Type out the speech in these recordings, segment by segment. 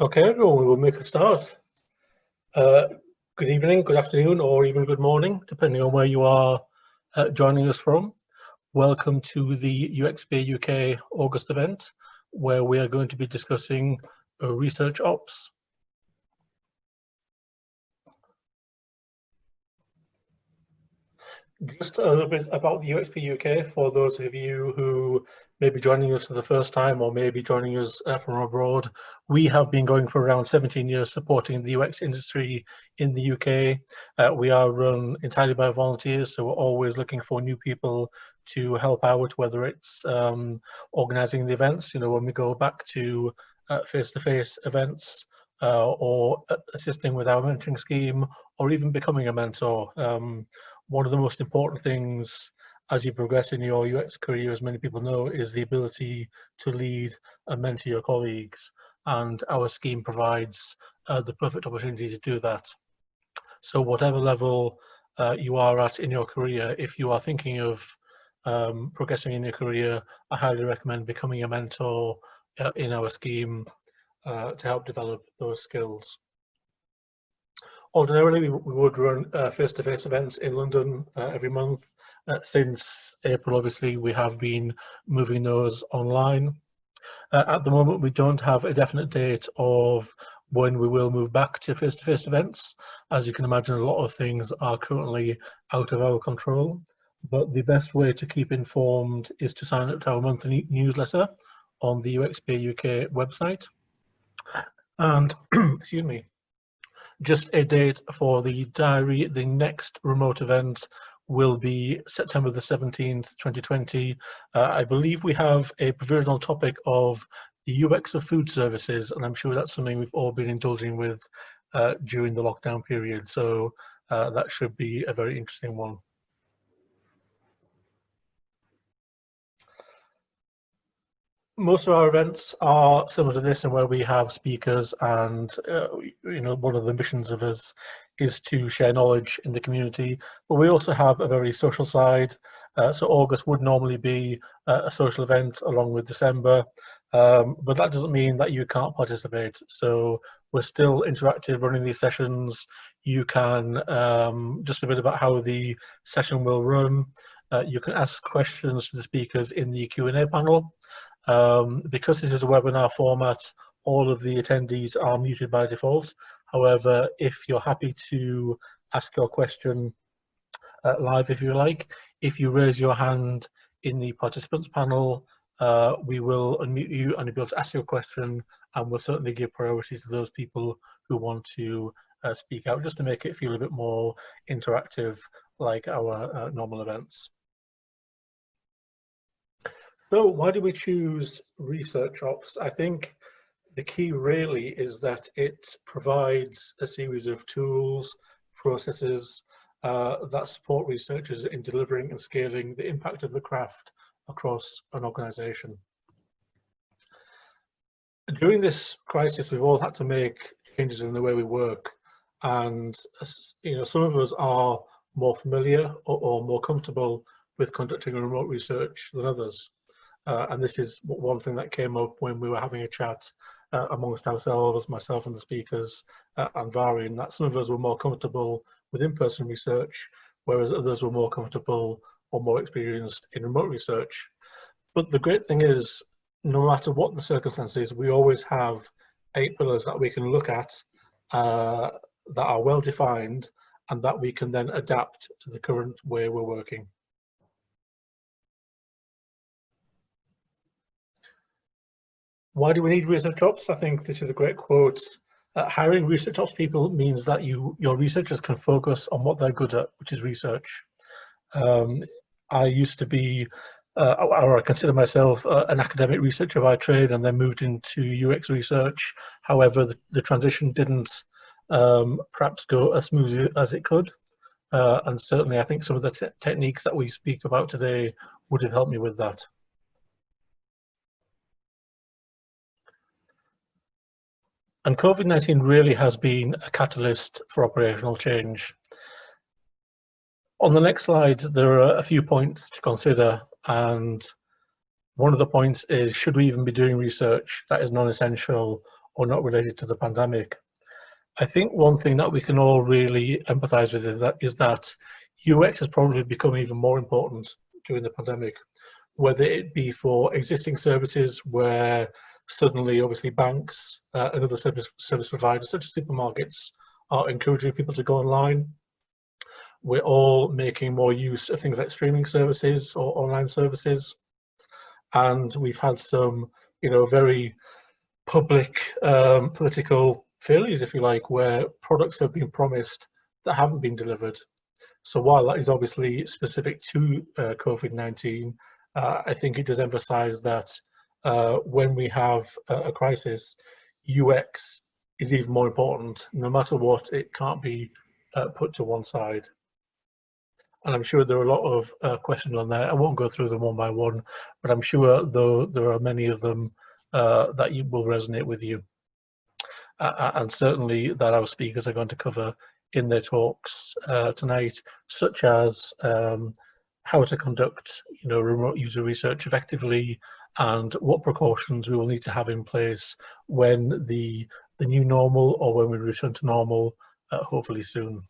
Okay, everyone, we will make a start. Good evening, good afternoon, or even good morning, depending on where you are joining us from. Welcome to the UXPA UK August event, where we are going to be discussing ResearchOps. Just a little bit about the UXPA UK for those of you who may be joining us for the first time or may be joining us from abroad. We have been going for around 17 years supporting the UX industry in the UK. We are run entirely by volunteers, so we're always looking for new people to help out, whether it's organising the events, when we go back to face-to-face events, or assisting with our mentoring scheme, or even becoming a mentor. One of the most important things as you progress in your UX career, as many people know, is the ability to lead and mentor your colleagues. And our scheme provides the perfect opportunity to do that. So whatever level you are at in your career, if you are thinking of progressing in your career, I highly recommend becoming a mentor in our scheme to help develop those skills. Ordinarily, we would run face-to-face events in London every month. Since April, obviously, we have been moving those online. At the moment, we don't have a definite date of when we will move back to face-to-face events. As you can imagine, a lot of things are currently out of our control. But the best way to keep informed is to sign up to our monthly newsletter on the UXPA UK website. And, excuse me, just a date for the diary. The next remote event will be September the 17th, 2020. I believe we have a provisional topic of the UX of food services, and I'm sure that's something we've all been indulging with during the lockdown period. So that should be a very interesting one. Most of our events are similar to this, and where we have speakers, and one of the missions of us is to share knowledge in the community. But we also have a very social side. So August would normally be a social event along with December, but that doesn't mean that you can't participate. So we're still interactive running these sessions. You can just a bit about how the session will run. You can ask questions to the speakers in the Q&A panel. Because this is a webinar format, all of the attendees are muted by default. However, if you're happy to ask your question live, if you like, if you raise your hand in the participants panel, we will unmute you and you'll be able to ask your question, and we'll certainly give priority to those people who want to speak out, just to make it feel a bit more interactive like our normal events. So why do we choose ResearchOps? I think the key really is that it provides a series of tools, processes that support researchers in delivering and scaling the impact of the craft across an organization. During this crisis, we've all had to make changes in the way we work, and some of us are more familiar or more comfortable with conducting remote research than others. And this is one thing that came up when we were having a chat amongst ourselves, myself and the speakers, and Vari, that some of us were more comfortable with in-person research, whereas others were more comfortable or more experienced in remote research. But the great thing is, no matter what the circumstances, we always have 8 pillars that we can look at that are well defined, and that we can then adapt to the current way we're working. Why do we need ResearchOps? I think this is a great quote. Hiring ResearchOps people means that your researchers can focus on what they're good at, which is research. I used to be, or I consider myself an academic researcher by trade, and then moved into UX research. However, the transition didn't perhaps go as smoothly as it could. And certainly I think some of the techniques that we speak about today would have helped me with that. And COVID-19 really has been a catalyst for operational change. On the next slide, there are a few points to consider, and one of the points is, should we even be doing research that is non-essential or not related to the pandemic. I think one thing that we can all really empathise with is that UX has probably become even more important during the pandemic, whether it be for existing services where suddenly obviously banks and other service providers such as supermarkets are encouraging people to go online. We're all making more use of things like streaming services or online services. And we've had some, very public political failures, if you like, where products have been promised that haven't been delivered. So while that is obviously specific to COVID-19, I think it does emphasize that when we have a crisis, UX is even more important. No matter what, it can't be put to one side. And I'm sure there are a lot of questions on there. I won't go through them one by one, but I'm sure though there are many of them that will resonate with you. And certainly that our speakers are going to cover in their talks tonight, such as how to conduct remote user research effectively, and what precautions we will need to have in place when the new normal, or when we return to normal, hopefully soon.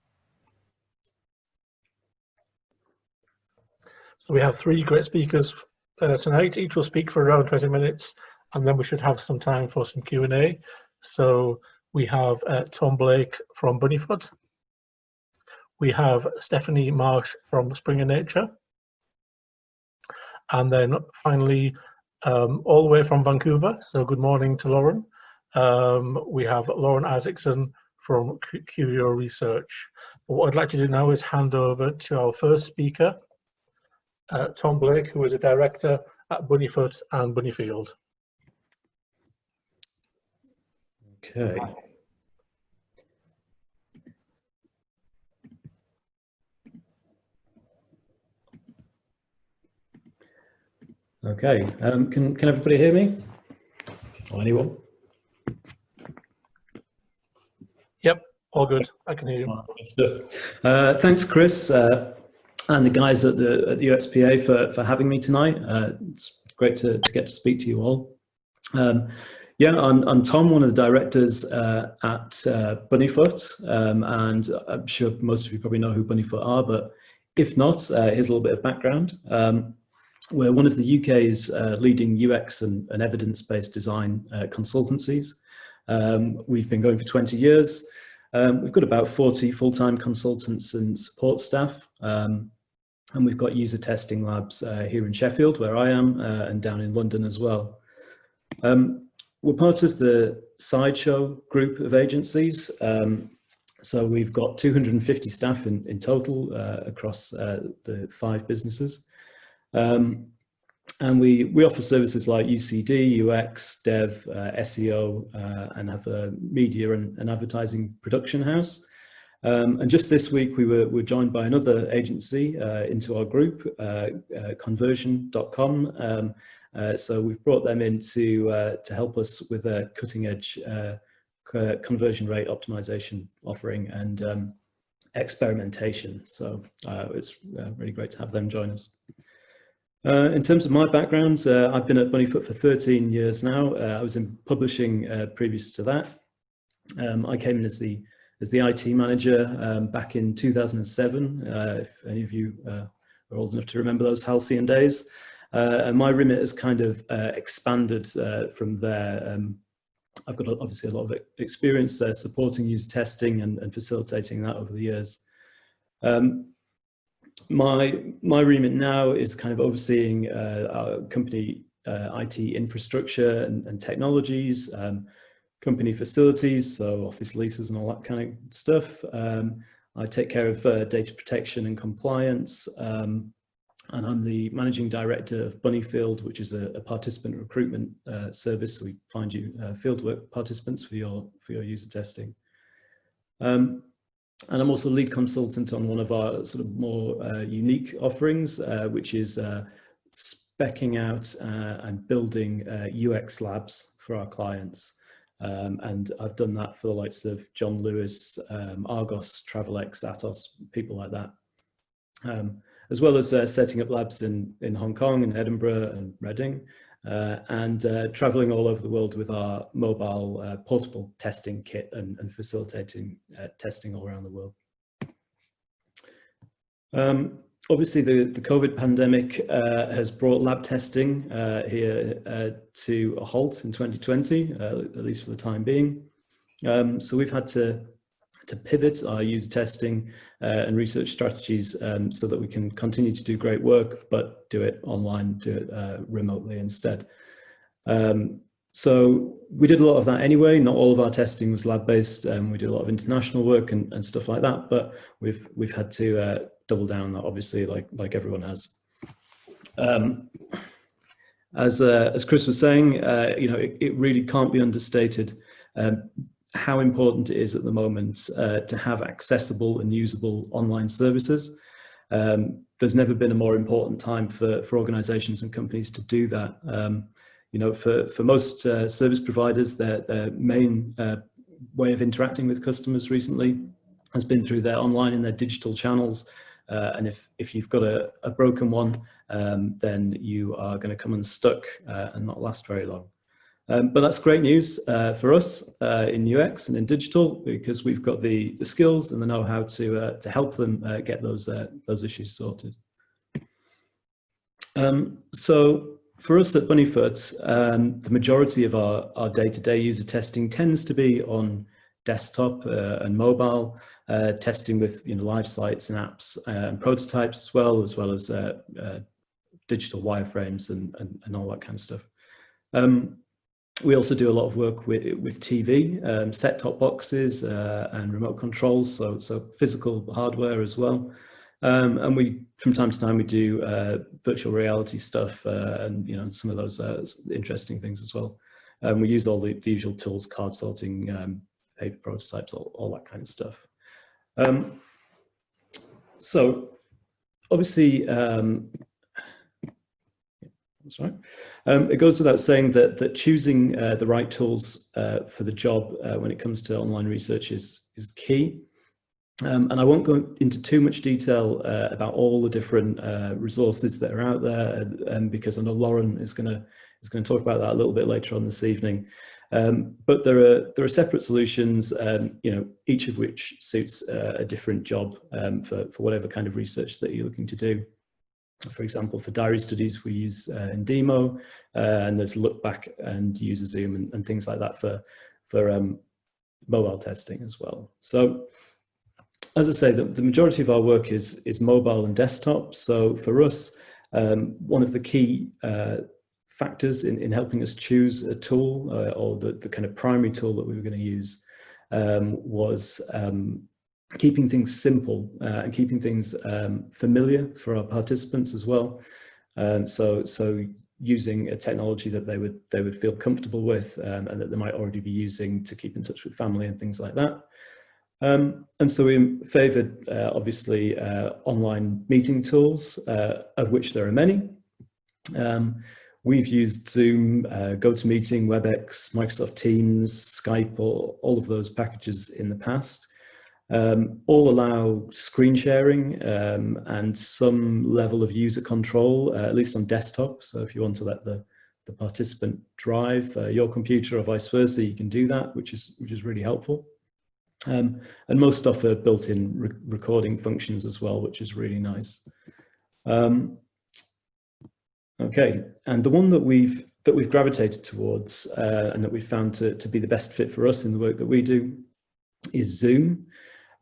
So we have three great speakers tonight. Each will speak for around 20 minutes, and then we should have some time for some Q&A. So we have Thom Blake from Bunnyfoot. We have Stephanie Marsh from Springer Nature. And then finally, all the way from Vancouver, so good morning to Lauren. We have Lauren Isaacson from Curio Research. But what I'd like to do now is hand over to our first speaker, Thom Blake, who is a director at Bunnyfoot and Bunnyfield. Okay. Okay. Can everybody hear me? Or anyone? Yep, all good. I can hear you. Good stuff. Thanks, Chris, and the guys at the UXPA for having me tonight. It's great to get to speak to you all. Yeah, I'm Thom, one of the directors at Bunnyfoot, and I'm sure most of you probably know who Bunnyfoot are, but if not, here's a little bit of background. We're one of the UK's leading UX and evidence-based design consultancies. We've been going for 20 years. We've got about 40 full-time consultants and support staff, and we've got user testing labs here in Sheffield, where I am, and down in London as well. We're part of the Sideshow group of agencies. So we've got 250 staff in total across the 5 businesses. And we offer services like UCD, UX, Dev, SEO, and have a media and advertising production house. And just this week, we were joined by another agency into our group, conversion.com. So we've brought them in to help us with a cutting edge conversion rate optimization offering and experimentation. So it's really great to have them join us. In terms of my background, I've been at Bunnyfoot for 13 years now. I was in publishing previous to that. I came in as the IT manager back in 2007, if any of you are old enough to remember those halcyon days. And my remit has kind of expanded from there. I've got obviously a lot of experience supporting user testing and facilitating that over the years. My remit now is kind of overseeing our company IT infrastructure and technologies, company facilities, so office leases and all that kind of stuff. I take care of data protection and compliance, and I'm the managing director of Bunnyfield, which is a participant recruitment service. We find you fieldwork participants for your user testing. And I'm also lead consultant on one of our sort of more unique offerings, which is speccing out and building UX labs for our clients. And I've done that for the likes of John Lewis, Argos, Travelex, Atos, people like that. As well as setting up labs in Hong Kong and Edinburgh and Reading, and traveling all over the world with our mobile portable testing kit and facilitating testing all around the world. Obviously, the COVID pandemic has brought lab testing here to a halt in 2020, at least for the time being. So we've had to pivot our user testing and research strategies so that we can continue to do great work, but do it online, do it remotely instead. So we did a lot of that anyway. Not all of our testing was lab-based. We did a lot of international work and stuff like that, but we've had to double down on that, obviously, like everyone has. As Chris was saying, you know, it really can't be understated how important it is at the moment to have accessible and usable online services. There's never been a more important time for organizations and companies to do that. You know, for most service providers, their main way of interacting with customers recently has been through their online and their digital channels. And if you've got a broken one, then you are going to come unstuck and not last very long. But that's great news for us in UX and in digital, because we've got the skills and the know-how to help them get those issues sorted. So for us at Bunnyfoot, the majority of our day-to-day user testing tends to be on desktop and mobile, testing with live sites and apps and prototypes as well as digital wireframes and all that kind of stuff. We also do a lot of work with TV, set-top boxes and remote controls, so physical hardware as well. And we, from time to time, we do virtual reality stuff and some of those interesting things as well. We use all the usual tools, card sorting, paper prototypes, all that kind of stuff. So obviously, that's right. It goes without saying that choosing the right tools for the job when it comes to online research is key. And I won't go into too much detail about all the different resources that are out there, because I know Lauren is going to talk about that a little bit later on this evening. But there are separate solutions, each of which suits a different job for whatever kind of research that you're looking to do. For example, for diary studies, we use Indemo, and there's Look Back and User Zoom and things like that for mobile testing as well. So, as I say, the majority of our work is mobile and desktop. So for us, one of the key factors in helping us choose a tool or the kind of primary tool that we were going to use was keeping things simple and keeping things familiar for our participants as well. So using a technology that they would feel comfortable with and that they might already be using to keep in touch with family and things like that. And so we favoured obviously online meeting tools, of which there are many. We've used Zoom, GoToMeeting, WebEx, Microsoft Teams, Skype, all of those packages in the past. All allow screen sharing and some level of user control, at least on desktop. So if you want to let the participant drive your computer or vice versa, you can do that, which is really helpful. And most offer built-in recording functions as well, which is really nice. Okay, and the one that we've gravitated towards and that we've found to be the best fit for us in the work that we do is Zoom.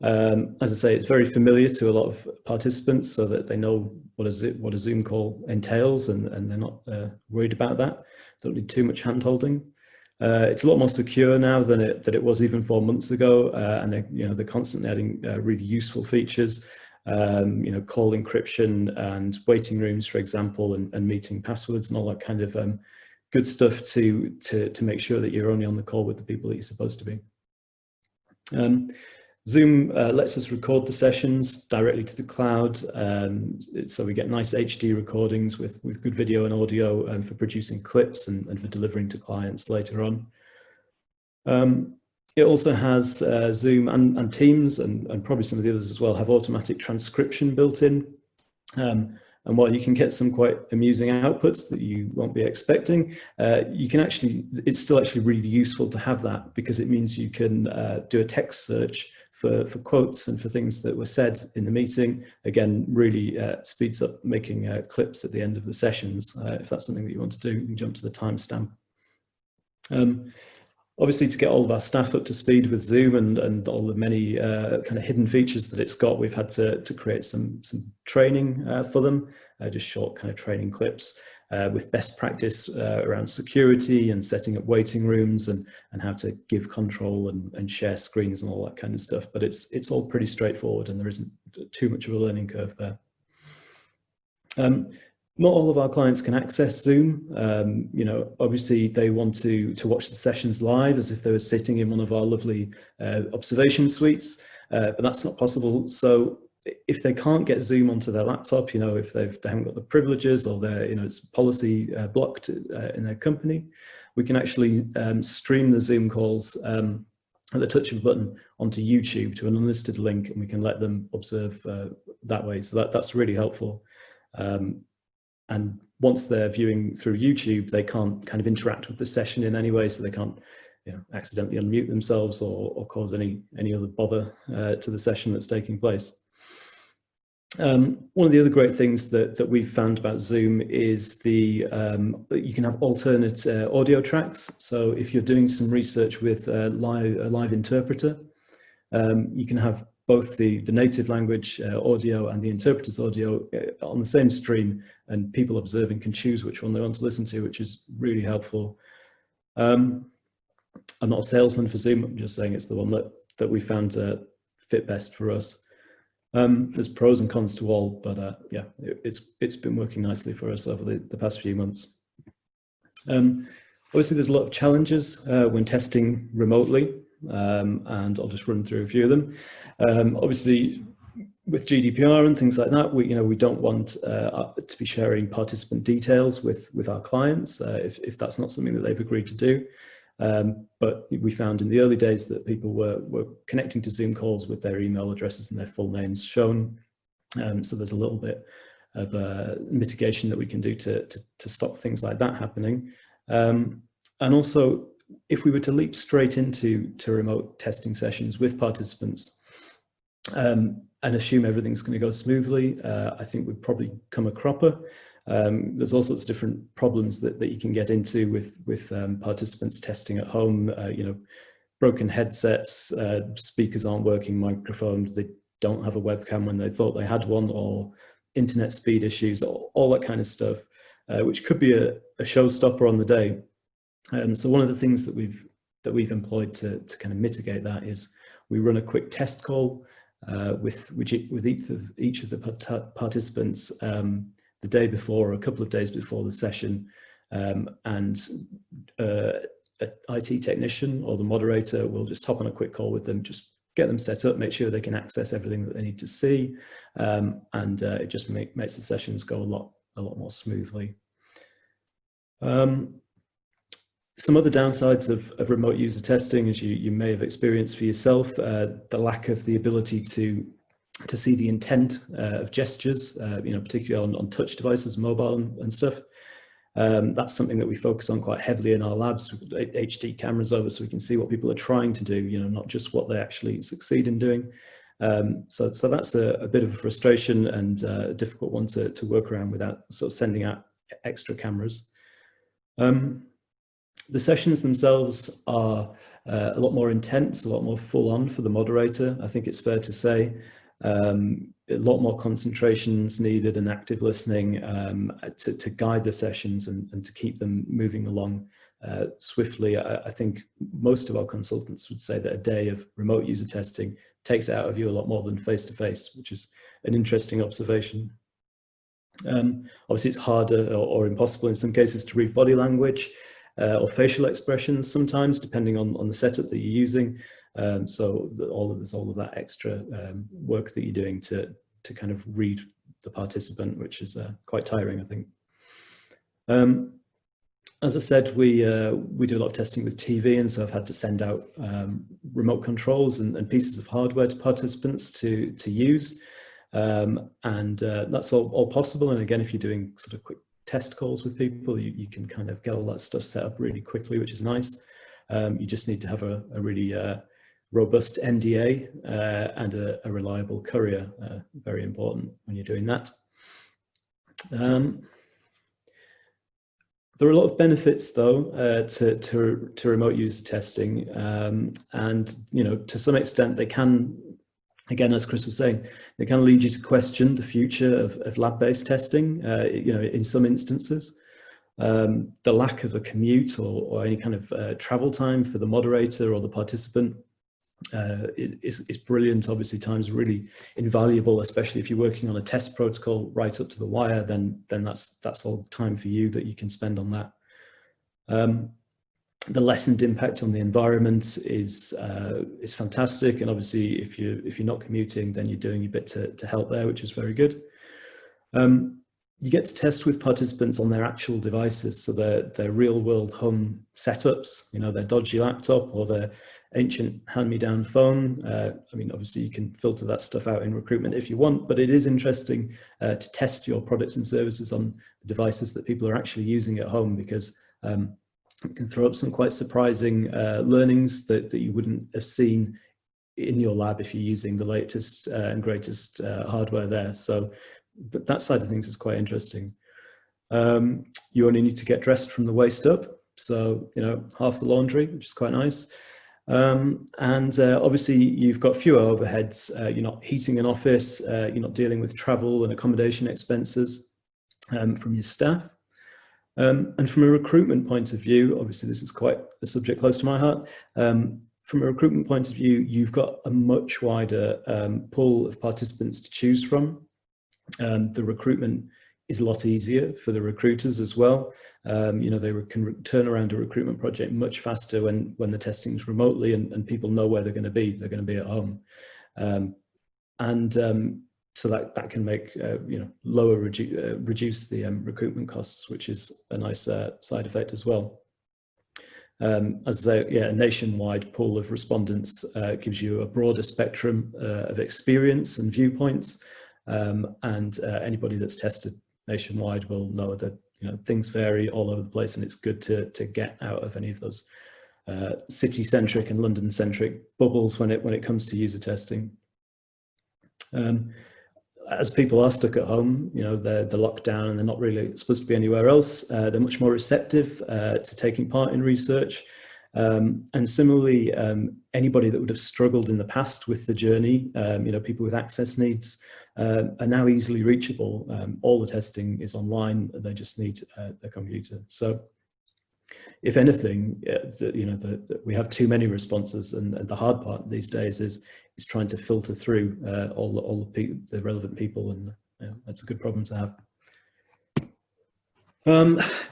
As I say, it's very familiar to a lot of participants, so that they know what a Zoom call entails, and they're not worried about that. Don't need too much hand-holding. It's a lot more secure now than it was even 4 months ago, and they're constantly adding really useful features. Call encryption and waiting rooms, for example, and meeting passwords and all that kind of good stuff to make sure that you're only on the call with the people that you're supposed to be. Zoom lets us record the sessions directly to the cloud, so we get nice HD recordings with good video and audio for producing clips and for delivering to clients later on. It also has Zoom and Teams and probably some of the others as well have automatic transcription built in. And And while you can get some quite amusing outputs that you won't be expecting, you can actually, it's still actually really useful to have that, because it means you can do a text search for quotes and for things that were said in the meeting. Again, really speeds up making clips at the end of the sessions. If that's something that you want to do, you can jump to the timestamp. Obviously, to get all of our staff up to speed with Zoom and all the many kind of hidden features that it's got, we've had to create some training for them, just short kind of training clips with best practice around security and setting up waiting rooms and how to give control and share screens and all that kind of stuff. But it's all pretty straightforward, and there isn't too much of a learning curve there. Not all of our clients can access Zoom. You know, obviously they want to watch the sessions live as if they were sitting in one of our lovely observation suites, but that's not possible. So if they can't get Zoom onto their laptop, you know, if they haven't got the privileges, or they're, you know, it's policy blocked in their company, we can actually stream the Zoom calls at the touch of a button onto YouTube to an unlisted link, and we can let them observe that way. So that's really helpful. And once they're viewing through YouTube, they can't kind of interact with the session in any way, so they can't, you know, accidentally unmute themselves or cause any other bother to the session that's taking place. One of the other great things that we've found about Zoom is you can have alternate audio tracks. So if you're doing some research with a live interpreter, you can have both the native language audio and the interpreter's audio on the same stream, and people observing can choose which one they want to listen to, which is really helpful. I'm not a salesman for Zoom, I'm just saying it's the one that we found fit best for us. There's pros and cons to all, but yeah, it's been working nicely for us over the past few months. Obviously, there's a lot of challenges when testing remotely. And I'll just run through a few of them. Obviously, with GDPR and things like that, we don't want to be sharing participant details with our clients if that's not something that they've agreed to do. But we found in the early days that people were connecting to Zoom calls with their email addresses and their full names shown. So there's a little bit of mitigation that we can do to stop things like that happening. And also, if we were to leap straight into remote testing sessions with participants and assume everything's going to go smoothly, I think we'd probably come a cropper. There's all sorts of different problems that you can get into with participants testing at home. Broken headsets, speakers aren't working, microphones, they don't have a webcam when they thought they had one, or internet speed issues, all that kind of stuff, which could be a showstopper on the day. So one of the things that we've employed to kind of mitigate that is we run a quick test call with each of the participants the day before or a couple of days before the session, and an IT technician or the moderator will just hop on a quick call with them, just get them set up, make sure they can access everything that they need to see, and it just makes the sessions go a lot more smoothly. Some other downsides of remote user testing, as you may have experienced for yourself, the lack of the ability to see the intent of gestures, particularly on touch devices, mobile and stuff. That's something that we focus on quite heavily in our labs, with HD cameras over, so we can see what people are trying to do, not just what they actually succeed in doing. So that's a bit of a frustration and a difficult one to work around without sort of sending out extra cameras. The sessions themselves are a lot more intense, a lot more full on for the moderator, I think it's fair to say. A lot more concentrations needed and active listening to guide the sessions and to keep them moving along swiftly. I think most of our consultants would say that a day of remote user testing takes it out of you a lot more than face-to-face, which is an interesting observation. Obviously, it's harder or impossible in some cases to read body language or facial expressions sometimes, depending on the setup that you're using. So there's all of that extra work that you're doing to kind of read the participant, which is quite tiring, I think. As I said, we do a lot of testing with TV, and so I've had to send out remote controls and pieces of hardware to participants to use. And that's all possible. And again, if you're doing sort of quick test calls with people, you can kind of get all that stuff set up really quickly, which is nice. You just need to have a really robust NDA and a reliable courier, very important when you're doing that. There are a lot of benefits, though, to remote user testing, and to some extent they can, again, as Chris was saying, they can lead you to question the future of lab-based testing. In some instances, the lack of a commute or any kind of travel time for the moderator or the participant is brilliant. Obviously, time's really invaluable, especially if you're working on a test protocol right up to the wire. Then that's all time for you that you can spend on that. The lessened impact on the environment is fantastic, and obviously, if you're not commuting, then you're doing your bit to help there, which is very good. You get to test with participants on their actual devices, so their real-world home setups, their dodgy laptop or their ancient hand-me-down phone. I mean, obviously you can filter that stuff out in recruitment if you want, but it is interesting to test your products and services on the devices that people are actually using at home, because it can throw up some quite surprising learnings that you wouldn't have seen in your lab if you're using the latest and greatest hardware there. So that side of things is quite interesting. You only need to get dressed from the waist up, so half the laundry, which is quite nice. Obviously you've got fewer overheads. You're not heating an office, you're not dealing with travel and accommodation expenses from your staff. And from a recruitment point of view, obviously this is quite a subject close to my heart. From a recruitment point of view, you've got a much wider pool of participants to choose from. The recruitment is a lot easier for the recruiters as well. They can turn around a recruitment project much faster when the testing's remotely and people know where they're going to be. They're going to be at home. So that can make, reduce the recruitment costs, which is a nice side effect as well. As a nationwide pool of respondents gives you a broader spectrum of experience and viewpoints. Anybody that's tested nationwide will know that things vary all over the place, and it's good to get out of any of those city-centric and London-centric bubbles when it comes to user testing. As people are stuck at home, they're locked down and they're not really supposed to be anywhere else. They're much more receptive to taking part in research. And similarly, anybody that would have struggled in the past with the journey, people with access needs, are now easily reachable. All the testing is online. They just need their computer. So, if anything, we have too many responses, and the hard part these days is trying to filter through all the relevant people, and that's a good problem to have.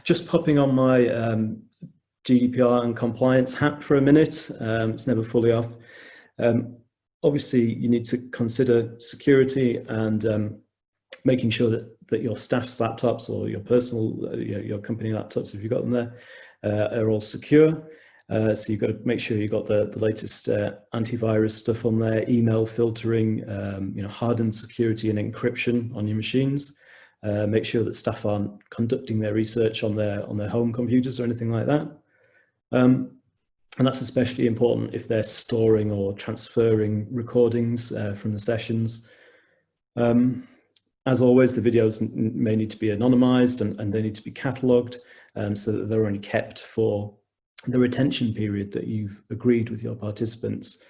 Just popping on my GDPR and compliance hat for a minute. It's never fully off. Obviously, you need to consider security and making sure that your staff's laptops or your personal, your company laptops, if you've got them there, are all secure. So you've got to make sure you've got the latest antivirus stuff on there, email filtering, hardened security and encryption on your machines. Make sure that staff aren't conducting their research on their home computers or anything like that. And that's especially important if they're storing or transferring recordings from the sessions. As always, the videos may need to be anonymized and they need to be catalogued so that they're only kept for the retention period that you've agreed with your participants.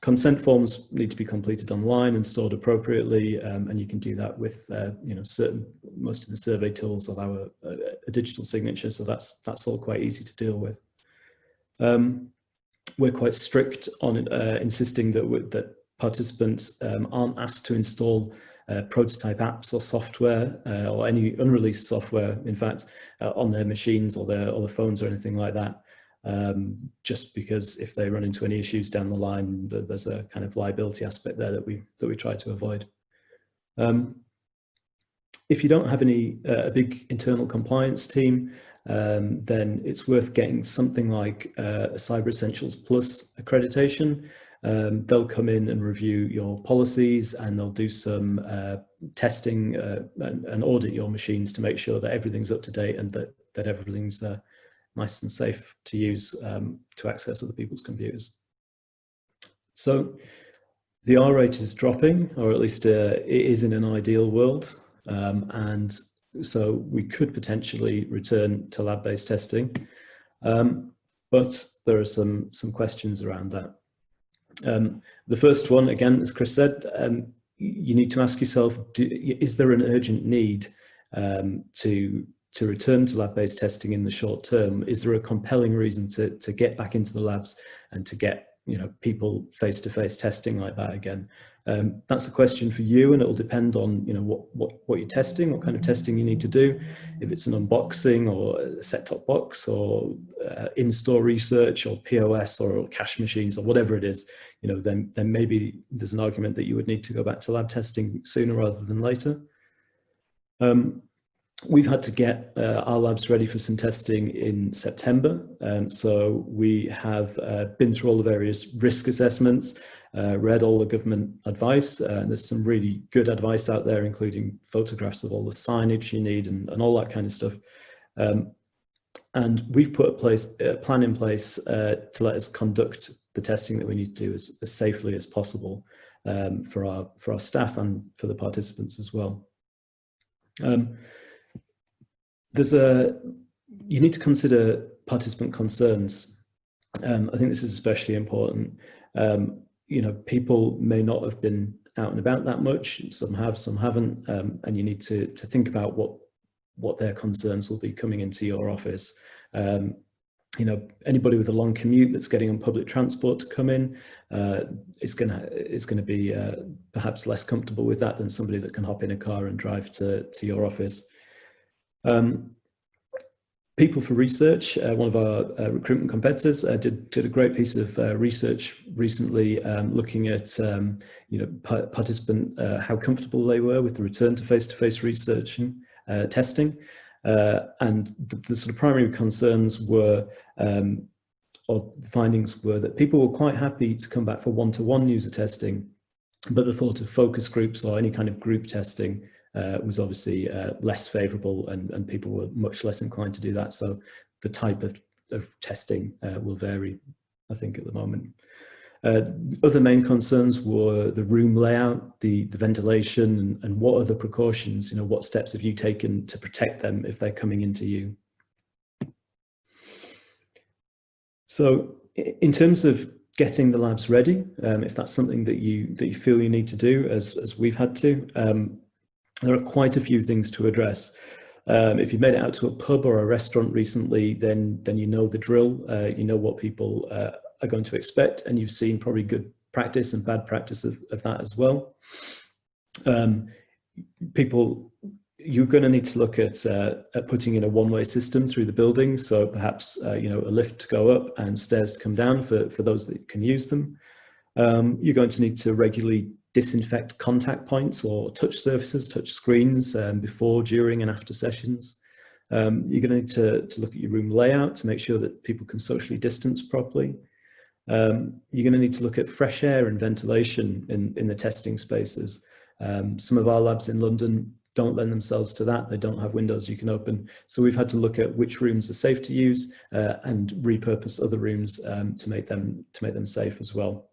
Consent forms need to be completed online and stored appropriately, and you can do that with most of the survey tools allow a digital signature, so that's all quite easy to deal with. We're quite strict on insisting that participants aren't asked to install prototype apps or software or any unreleased software, in fact, on their machines or their phones or anything like that. Just because if they run into any issues down the line, there's a kind of liability aspect there that we try to avoid. If you don't have a big internal compliance team, then it's worth getting something like a Cyber Essentials Plus accreditation. They'll come in and review your policies, and they'll do some testing and audit your machines to make sure that everything's up to date and that everything's nice and safe to use to access other people's computers. So the R rate is dropping, or at least it is in an ideal world. And so we could potentially return to lab-based testing. But there are some questions around that. The first one, again, as Chris said, you need to ask yourself, is there an urgent need to return to lab-based testing in the short term? Is there a compelling reason to get back into the labs and to get people face-to-face testing like that again? That's a question for you, and it'll depend on what you're testing, what kind of testing you need to do. If it's an unboxing or a set-top box or in-store research or POS or cash machines or whatever it is, then maybe there's an argument that you would need to go back to lab testing sooner rather than later. We've had to get our labs ready for some testing in September. So we have been through all the various risk assessments, read all the government advice. There's some really good advice out there, including photographs of all the signage you need and all that kind of stuff. And we've put a plan in place to let us conduct the testing that we need to do as safely as possible for our staff and for the participants as well. You need to consider participant concerns. I think this is especially important. People may not have been out and about that much. Some have, some haven't, and you need to think about what their concerns will be coming into your office. Anybody with a long commute that's getting on public transport to come in is going to be perhaps less comfortable with that than somebody that can hop in a car and drive to your office. People for Research, one of our recruitment competitors, did a great piece of research recently, looking at participant how comfortable they were with the return to face-to-face research and testing, and the sort of primary concerns were, or the findings were, that people were quite happy to come back for one-to-one user testing, but the thought of focus groups or any kind of group testing was obviously less favourable, and people were much less inclined to do that. So the type of testing will vary, I think, at the moment. Other main concerns were the room layout, the ventilation, and what are the precautions, what steps have you taken to protect them if they're coming into you. So in terms of getting the labs ready, if that's something that you feel you need to do, as we've had to, there are quite a few things to address. If you've made it out to a pub or a restaurant recently, then you know the drill. You know what people are going to expect, and you've seen probably good practice and bad practice of that as well. You're going to need to look at putting in a one-way system through the building. So perhaps a lift to go up and stairs to come down for those that can use them. You're going to need to regularly disinfect contact points or touch surfaces, touch screens before, during and after sessions. You're going to need to look at your room layout to make sure that people can socially distance properly. You're going to need to look at fresh air and ventilation in the testing spaces. Some of our labs in London don't lend themselves to that. They don't have windows you can open. So we've had to look at which rooms are safe to use and repurpose other rooms to make them safe as well.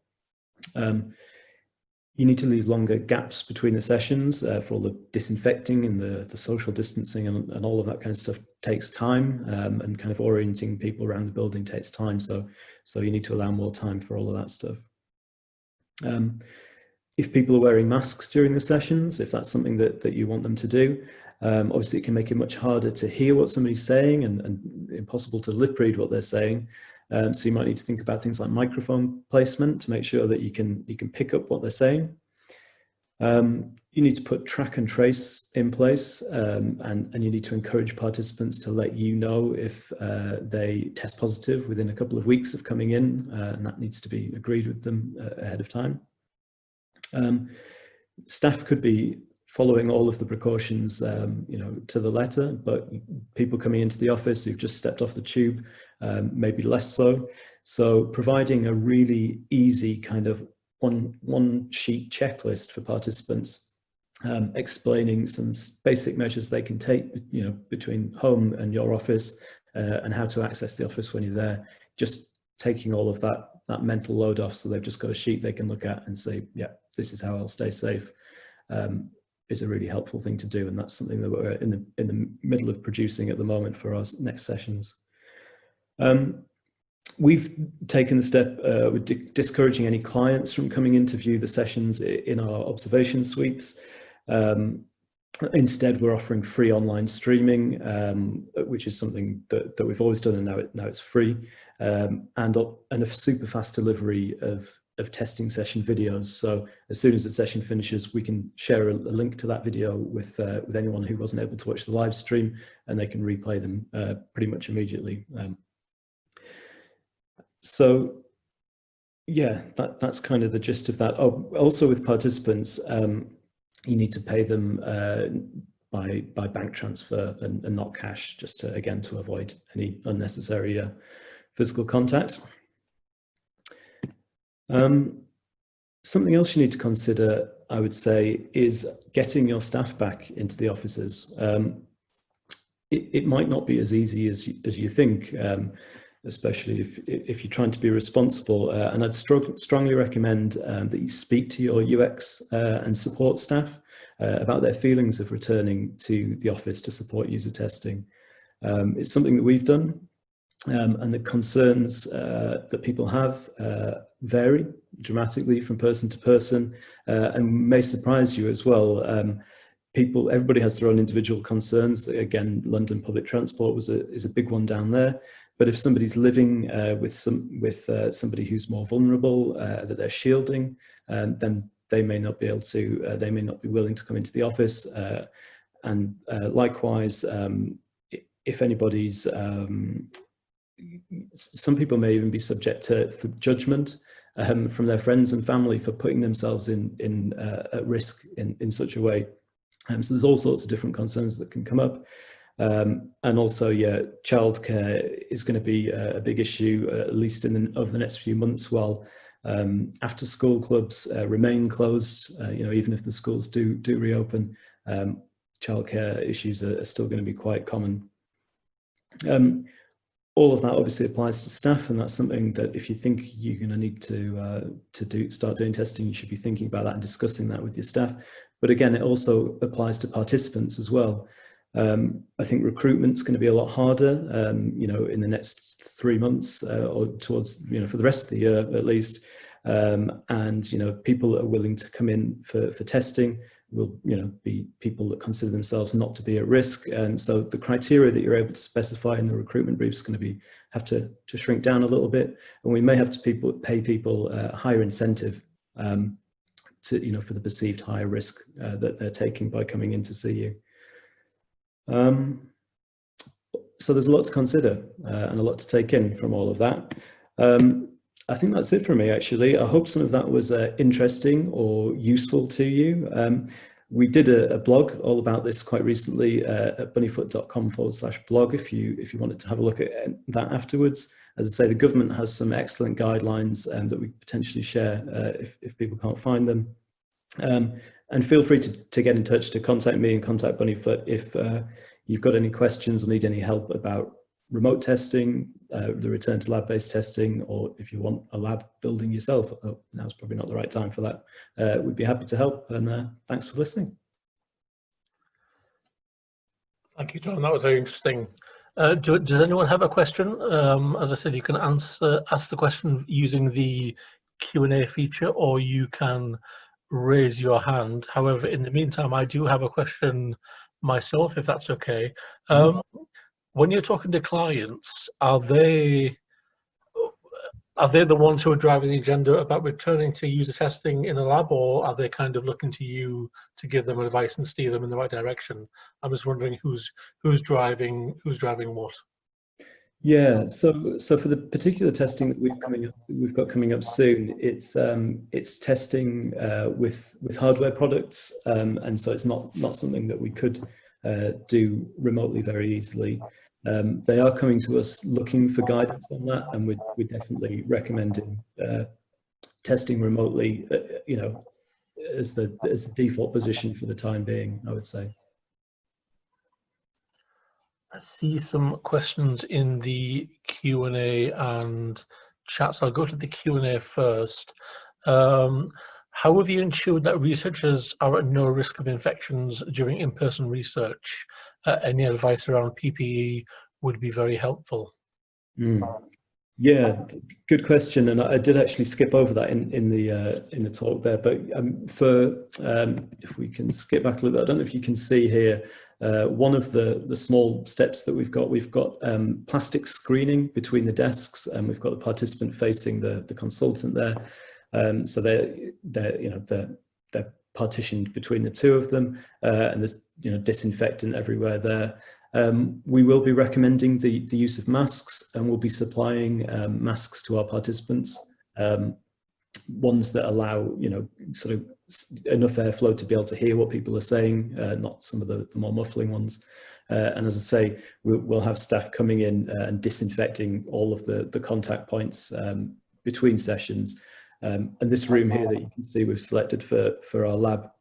You need to leave longer gaps between the sessions for all the disinfecting and the social distancing and all of that kind of stuff takes time, and kind of orienting people around the building takes time. So you need to allow more time for all of that stuff. If people are wearing masks during the sessions, if that's something that you want them to do, obviously it can make it much harder to hear what somebody's saying and impossible to lip read what they're saying. So you might need to think about things like microphone placement to make sure that you can pick up what they're saying. You need to put track and trace in place, and you need to encourage participants to let you know if they test positive within a couple of weeks of coming in, and that needs to be agreed with them ahead of time. Staff could be following all of the precautions, to the letter, but people coming into the office who've just stepped off the tube maybe less so. So providing a really easy kind of one sheet checklist for participants, explaining some basic measures they can take, you know, between home and your office, and how to access the office when you're there, just taking all of that mental load off, so they've just got a sheet they can look at and say, yeah, this is how I'll stay safe, is a really helpful thing to do. And that's something that we're in the middle of producing at the moment for our next sessions. We've taken the step with discouraging any clients from coming in to view the sessions in our observation suites. Instead, we're offering free online streaming, which is something that we've always done, and now it's free, and a super fast delivery of testing session videos. So as soon as the session finishes, we can share a link to that video with anyone who wasn't able to watch the live stream, and they can replay them pretty much immediately. So yeah, that's kind of the gist of that. Oh, also with participants, you need to pay them by bank transfer and not cash, just to, again, to avoid any unnecessary physical contact. Something else you need to consider, I would say, is getting your staff back into the offices. It might not be as easy as you think, especially if you're trying to be responsible. And I'd strongly recommend that you speak to your UX and support staff about their feelings of returning to the office to support user testing. It's something that we've done, and the concerns that people have vary dramatically from person to person, and may surprise you as well. Everybody has their own individual concerns. Again, London public transport is a big one down there. But if somebody's living with somebody who's more vulnerable, that they're shielding, then they may not be able to. They may not be willing to come into the office. And likewise, if anybody's, some people may even be subject to judgment from their friends and family for putting themselves at risk in such a way. So there's all sorts of different concerns that can come up. And also, yeah, childcare is going to be a big issue, at least over the next few months, while after school clubs remain closed. You know, even if the schools do reopen, childcare issues are still going to be quite common. All of that obviously applies to staff, and that's something that if you think you're going to need to start doing testing, you should be thinking about that and discussing that with your staff. But again, it also applies to participants as well. I think recruitment's going to be a lot harder, you know, in the next 3 months or towards, you know, for the rest of the year at least. And, you know, people that are willing to come in for testing will, you know, be people that consider themselves not to be at risk. And so the criteria that you're able to specify in the recruitment brief is going to have to shrink down a little bit. And we may have to pay people a higher incentive to, you know, for the perceived higher risk that they're taking by coming in to see you. So there's a lot to consider and a lot to take in from all of that. I think that's it for me, actually. I hope some of that was interesting or useful to you. We did a blog all about this quite recently at bunnyfoot.com/blog if you wanted to have a look at that afterwards. As I say, the government has some excellent guidelines that we potentially share if people can't find them. And feel free to get in touch, to contact me and contact Bunnyfoot if you've got any questions or need any help about remote testing, the return to lab-based testing, or if you want a lab building yourself. Although now's probably not the right time for that. We'd be happy to help, and thanks for listening. Thank you, John. That was very interesting. Does anyone have a question? As I said, you can ask the question using the Q&A feature, or you can raise your hand. However, in the meantime, I do have a question myself, if that's okay. When you're talking to clients, are they the ones who are driving the agenda about returning to user testing in a lab, or are they kind of looking to you to give them advice and steer them in the right direction? I'm just wondering who's driving what. Yeah, so for the particular testing that we've got coming up soon, it's testing with hardware products, and so it's not something that we could do remotely very easily. They are coming to us looking for guidance on that, and we're definitely recommending testing remotely, you know, as the default position for the time being, I would say. I see some questions in the Q&A and chat, so I'll go to the Q&A first. How have you ensured that researchers are at no risk of infections during in-person research? Any advice around PPE would be very helpful. Yeah, good question, and I did actually skip over that in the talk there. But if we can skip back a little bit, I don't know if you can see here one of the small steps that we've got plastic screening between the desks, and we've got the participant facing the consultant there. So they're partitioned between the two of them, and there's disinfectant everywhere there. We will be recommending the use of masks, and we'll be supplying masks to our participants, ones that allow sort of enough airflow to be able to hear what people are saying, not some of the more muffling ones. And as I say, we'll have staff coming in and disinfecting all of the contact points between sessions. And this room here that you can see we've selected for our lab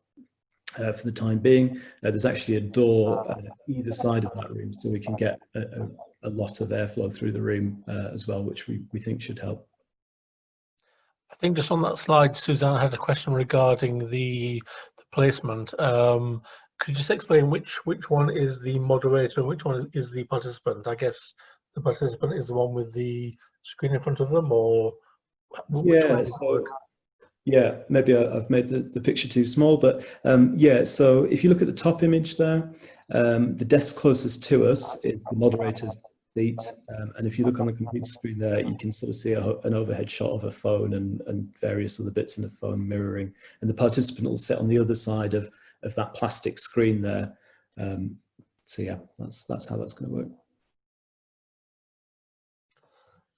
for the time being, there's actually a door either side of that room, so we can get a lot of airflow through the room as well, which we think should help. I think just on that slide, Suzanne had a question regarding the placement. Could you just explain which one is the moderator and which one is the participant? I guess the participant is the one with the screen in front of them, or which one does it work? Yeah, maybe I've made the picture too small, but yeah, so if you look at the top image there, the desk closest to us is the moderator's seat, and if you look on the computer screen there, you can sort of see an overhead shot of a phone and various other bits in the phone mirroring, and the participant will sit on the other side of that plastic screen there. So yeah, that's how that's going to work.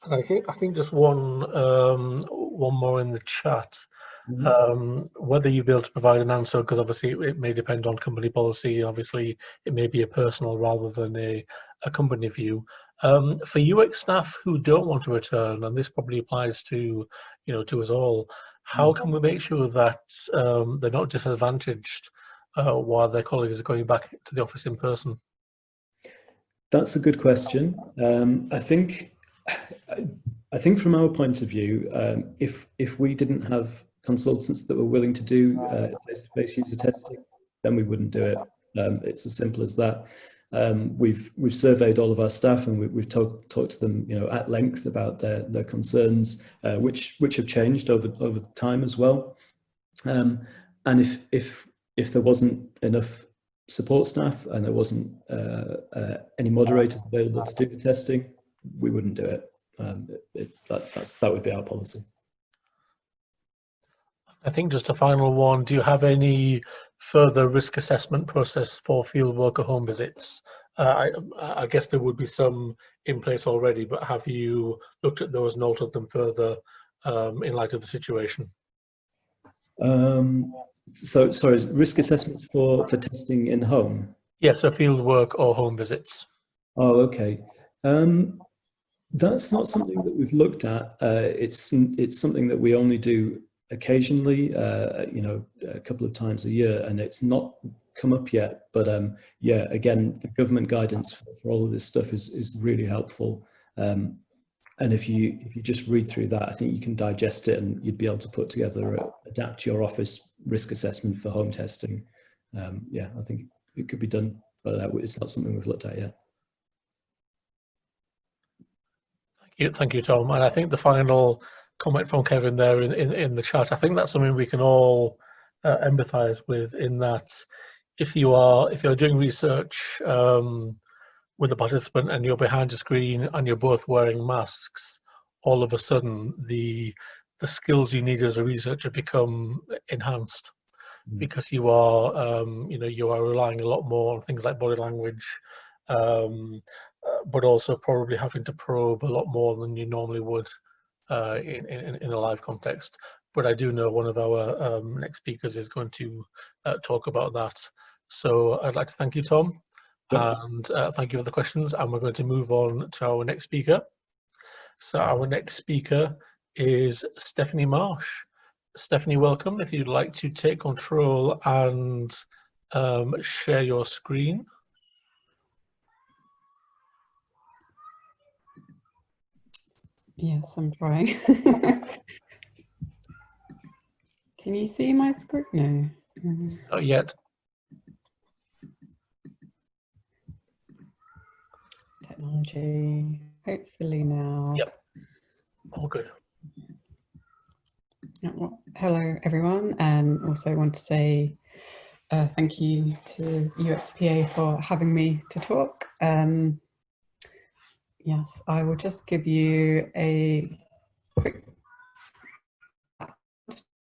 And I think just one more in the chat. Whether you'll be able to provide an answer, because obviously it may depend on company policy. Obviously, it may be a personal rather than a company view. For UX staff who don't want to return, and this probably applies to to us all, how can we make sure that they're not disadvantaged while their colleagues are going back to the office in person? That's a good question. I think from our point of view, if we didn't have consultants that were willing to do face-to-face user testing, then we wouldn't do it. It's as simple as that. We've surveyed all of our staff, and we've talked to them at length about their concerns, which have changed over time as well. And if there wasn't enough support staff and there wasn't any moderators available to do the testing, we wouldn't do it. That would be our policy. I think just a final one, do you have any further risk assessment process for field work or home visits? I guess there would be some in place already, but have you looked at those and altered them further in light of the situation? So sorry, risk assessments for testing in home? Yes, so field work or home visits. Oh, okay. That's not something that we've looked at. It's something that we only do occasionally, a couple of times a year, and it's not come up yet. But yeah, again, the government guidance for all of this stuff is really helpful. And if you just read through that, I think you can digest it, and you'd be able to put together, adapt your office risk assessment for home testing. Yeah, I think it could be done, but it's not something we've looked at yet. Thank you, Tom. And I think the final comment from Kevin there in the chat, I think that's something we can all empathize with, in that if you're doing research with a participant and you're behind a screen and you're both wearing masks, all of a sudden the skills you need as a researcher become enhanced, because you are relying a lot more on things like body language, but also probably having to probe a lot more than you normally would in a live context. But I do know one of our next speakers is going to talk about that. So I'd like to thank you, Tom. and thank you for the questions. And we're going to move on to our next speaker. So our next speaker is Stephanie Marsh. Stephanie, welcome. If you'd like to take control and share your screen. Yes, I'm trying. Can you see my screen? No. Not yet. Technology. Hopefully now. Yep. All good. Well, hello, everyone, and also want to say thank you to UXPA for having me to talk. Yes, I will just give you a quick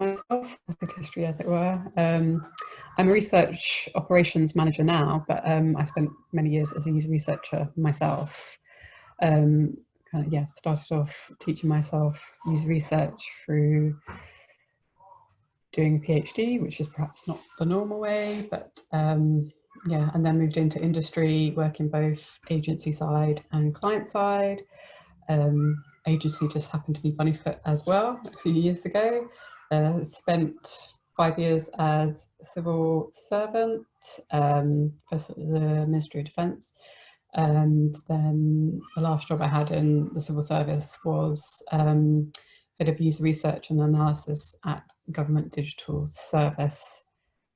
myself, history as it were. I'm a research operations manager now, but I spent many years as a user researcher myself. Started off teaching myself user research through doing a PhD, which is perhaps not the normal way, but and then moved into industry, working both agency side and client side. Agency just happened to be Bunnyfoot as well a few years ago. Spent 5 years as a civil servant, first at the Ministry of Defence, and then the last job I had in the civil service was head of user research and analysis at Government Digital Service.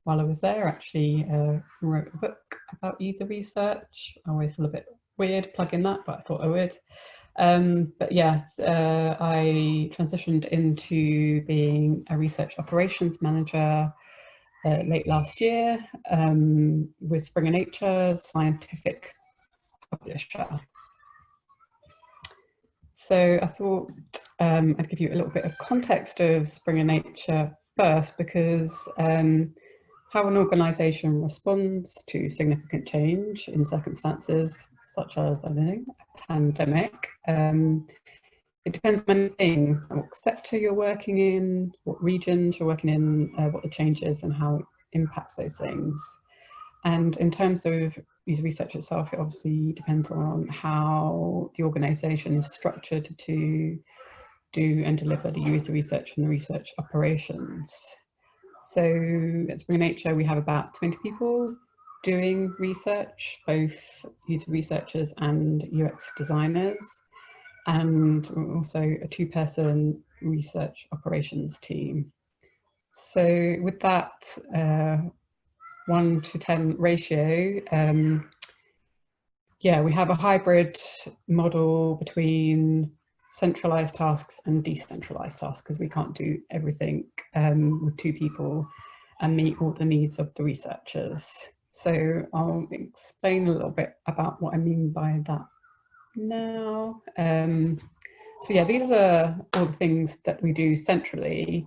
While I was there, actually wrote a book about user research. I always feel a bit weird plugging that, but I thought I would. But yes, I transitioned into being a research operations manager late last year with Springer Nature, scientific publisher. So I thought I'd give you a little bit of context of Springer Nature first, because how an organisation responds to significant change in circumstances such as, I don't know, a pandemic, it depends on many things: what sector you're working in, what regions you're working in, what the change is and how it impacts those things. And in terms of user research itself, it obviously depends on how the organisation is structured to do and deliver the user research and the research operations. So at Springer Nature, we have about 20 people doing research, both user researchers and UX designers, and also a 2-person research operations team. So with that 1 to 10 ratio, we have a hybrid model between centralized tasks and decentralized tasks, because we can't do everything with 2 people and meet all the needs of the researchers. So I'll explain a little bit about what I mean by that now. So yeah, these are all the things that we do centrally.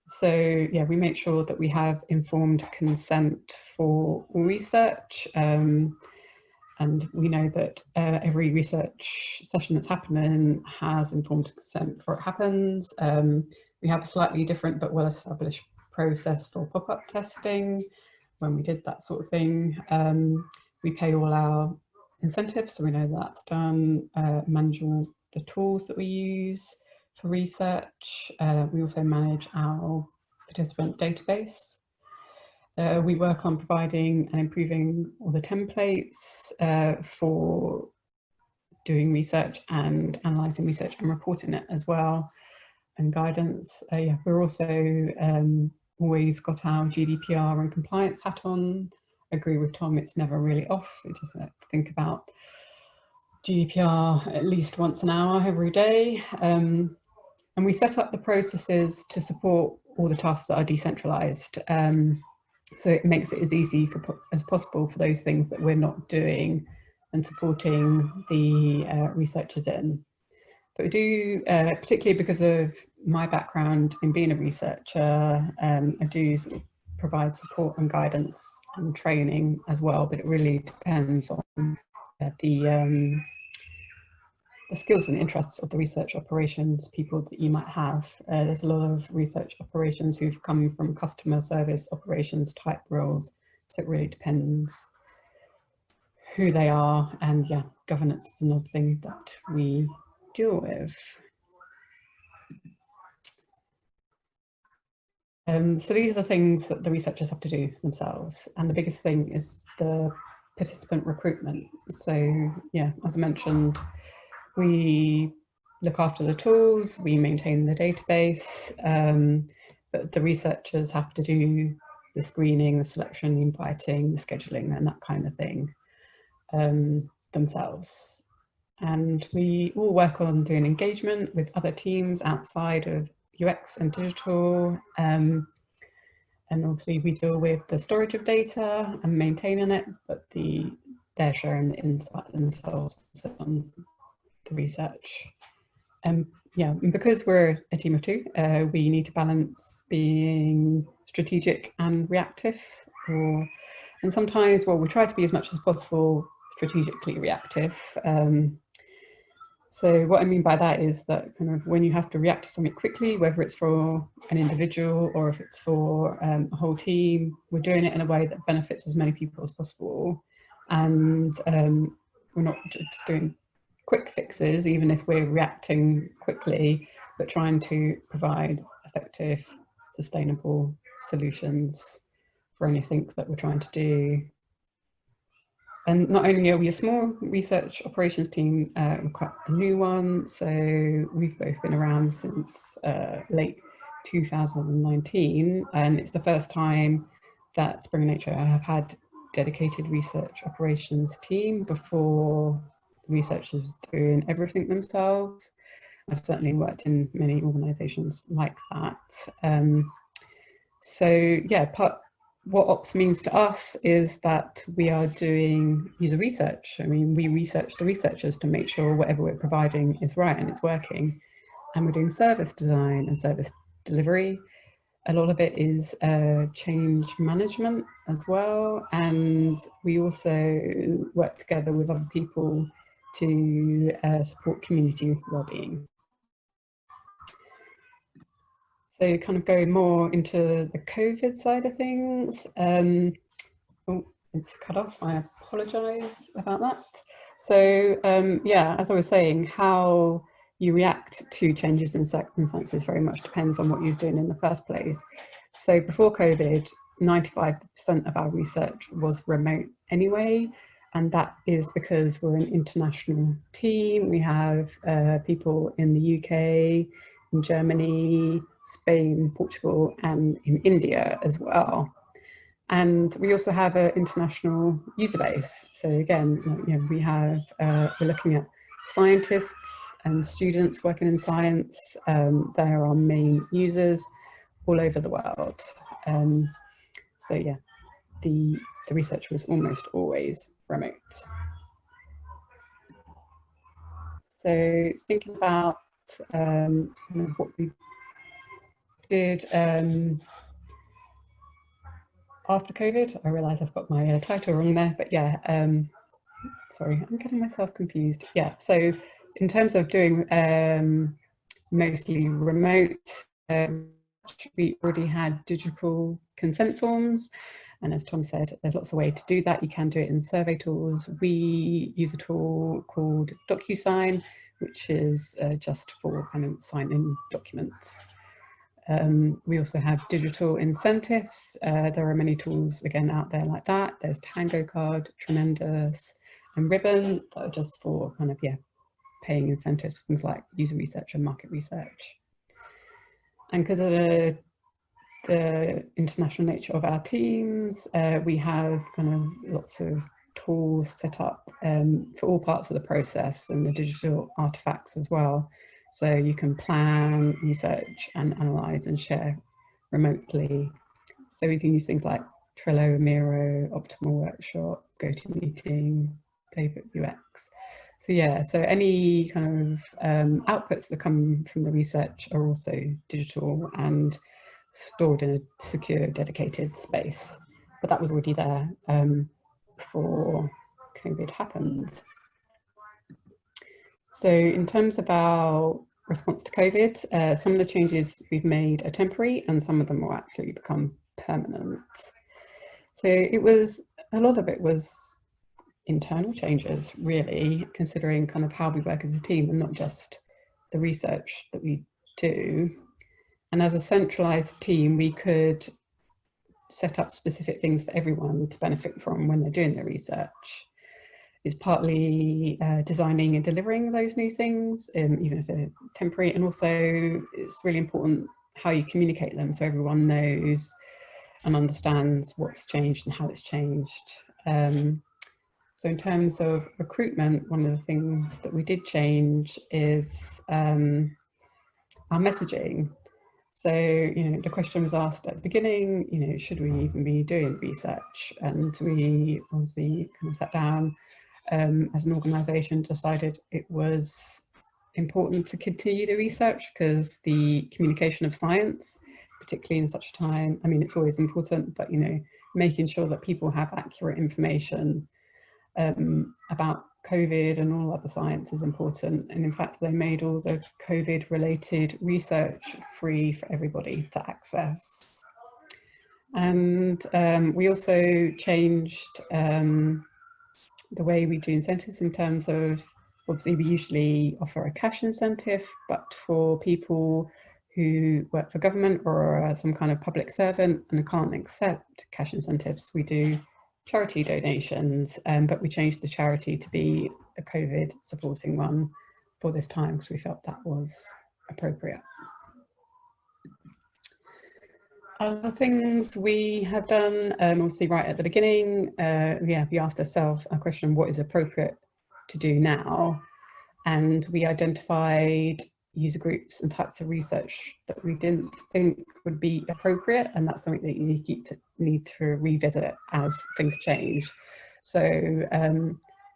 So yeah, we make sure that we have informed consent for all research. And we know that every research session that's happening has informed consent before it happens. We have a slightly different but well-established process for pop-up testing. When we did that sort of thing, we pay all our incentives, so we know that's done. Manage all the tools that we use for research. We also manage our participant database. We work on providing and improving all the templates for doing research and analysing research and reporting it as well, and guidance. We're also always got our GDPR and compliance hat on. I agree with Thom, it's never really off. We just think about GDPR at least once an hour every day. And we set up the processes to support all the tasks that are decentralised. So it makes it as easy as possible for those things that we're not doing and supporting the researchers in. But we do, particularly because of my background in being a researcher, I do sort of provide support and guidance and training as well, but it really depends on the skills and the interests of the research operations people that you might have. There's a lot of research operations who've come from customer service operations type roles, so it really depends who they are, and yeah, governance is another thing that we deal with. So these are the things that the researchers have to do themselves, and the biggest thing is the participant recruitment. So yeah, as I mentioned, we look after the tools, we maintain the database, but the researchers have to do the screening, the selection, the inviting, the scheduling, and that kind of thing themselves. And we all work on doing engagement with other teams outside of UX and digital. And obviously we deal with the storage of data and maintaining it, but they're sharing the insight themselves on the research. Yeah, and because we're a team of two, we need to balance being strategic and reactive, and sometimes, well, we try to be as much as possible strategically reactive. So what I mean by that is that kind of when you have to react to something quickly, whether it's for an individual or if it's for a whole team, we're doing it in a way that benefits as many people as possible. And we're not just doing quick fixes, even if we're reacting quickly, but trying to provide effective, sustainable solutions for anything that we're trying to do. And not only are we a small research operations team, we're quite a new one. So we've both been around since late 2019. And it's the first time that Spring and HR have had dedicated research operations team. Before the researchers doing everything themselves. I've certainly worked in many organizations like that. So yeah, what ops means to us is that we are doing user research. I mean, we research the researchers to make sure whatever we're providing is right and it's working. And we're doing service design and service delivery. A lot of it is change management as well. And we also work together with other people to support community wellbeing. So kind of going more into the COVID side of things. Oh, it's cut off, I apologize about that. So yeah, as I was saying, how you react to changes in circumstances very much depends on what you're doing in the first place. So before COVID, 95% of our research was remote anyway, and that is because we're an international team. We have people in the UK, in Germany, Spain, Portugal, and in India as well. And we also have an international user base. So again, you know, we have, we're looking at scientists and students working in science. They're our main users all over the world. So yeah, the research was almost always remote. So thinking about what we did after COVID, I realise I've got my title wrong there, but yeah, sorry, I'm getting myself confused. Yeah, so in terms of doing mostly remote, we already had digital consent forms. And as Tom said, there's lots of ways to do that. You can do it in survey tools. We use a tool called DocuSign, which is just for kind of signing documents. We also have digital incentives. There are many tools, again, out there like that. There's Tango Card, Tremendous, and Ribbon that are just for kind of, yeah, paying incentives, things like user research and market research. And because of the international nature of our teams, we have kind of lots of tools set up for all parts of the process and the digital artifacts as well. So you can plan, research, and analyze and share remotely. So we can use things like Trello, Miro, Optimal Workshop, GoToMeeting, Playbook UX. So yeah, so any kind of outputs that come from the research are also digital and stored in a secure, dedicated space. But that was already there before COVID happened. So in terms of our response to COVID, some of the changes we've made are temporary and some of them will actually become permanent. So it was, a lot of it was internal changes, really, considering kind of how we work as a team and not just the research that we do. And as a centralized team, we could set up specific things for everyone to benefit from when they're doing their research. It's partly designing and delivering those new things, even if they're temporary, and also it's really important how you communicate them so everyone knows and understands what's changed and how it's changed. So in terms of recruitment, one of the things that we did change is our messaging. So, the question was asked at the beginning, should we even be doing research? And we obviously kind of sat down as an organisation, decided it was important to continue the research because the communication of science, particularly in such a time, I mean, it's always important, but, making sure that people have accurate information about COVID and all other science is important. And in fact, they made all the COVID related research free for everybody to access. And we also changed the way we do incentives in terms of, obviously we usually offer a cash incentive, but for people who work for government or are some kind of public servant and can't accept cash incentives, we do charity donations, but we changed the charity to be a COVID supporting one for this time because we felt that was appropriate. Other things we have done, obviously right at the beginning, we asked ourselves a question, what is appropriate to do now? And we identified user groups and types of research that we didn't think would be appropriate, and that's something that you need to revisit as things change. So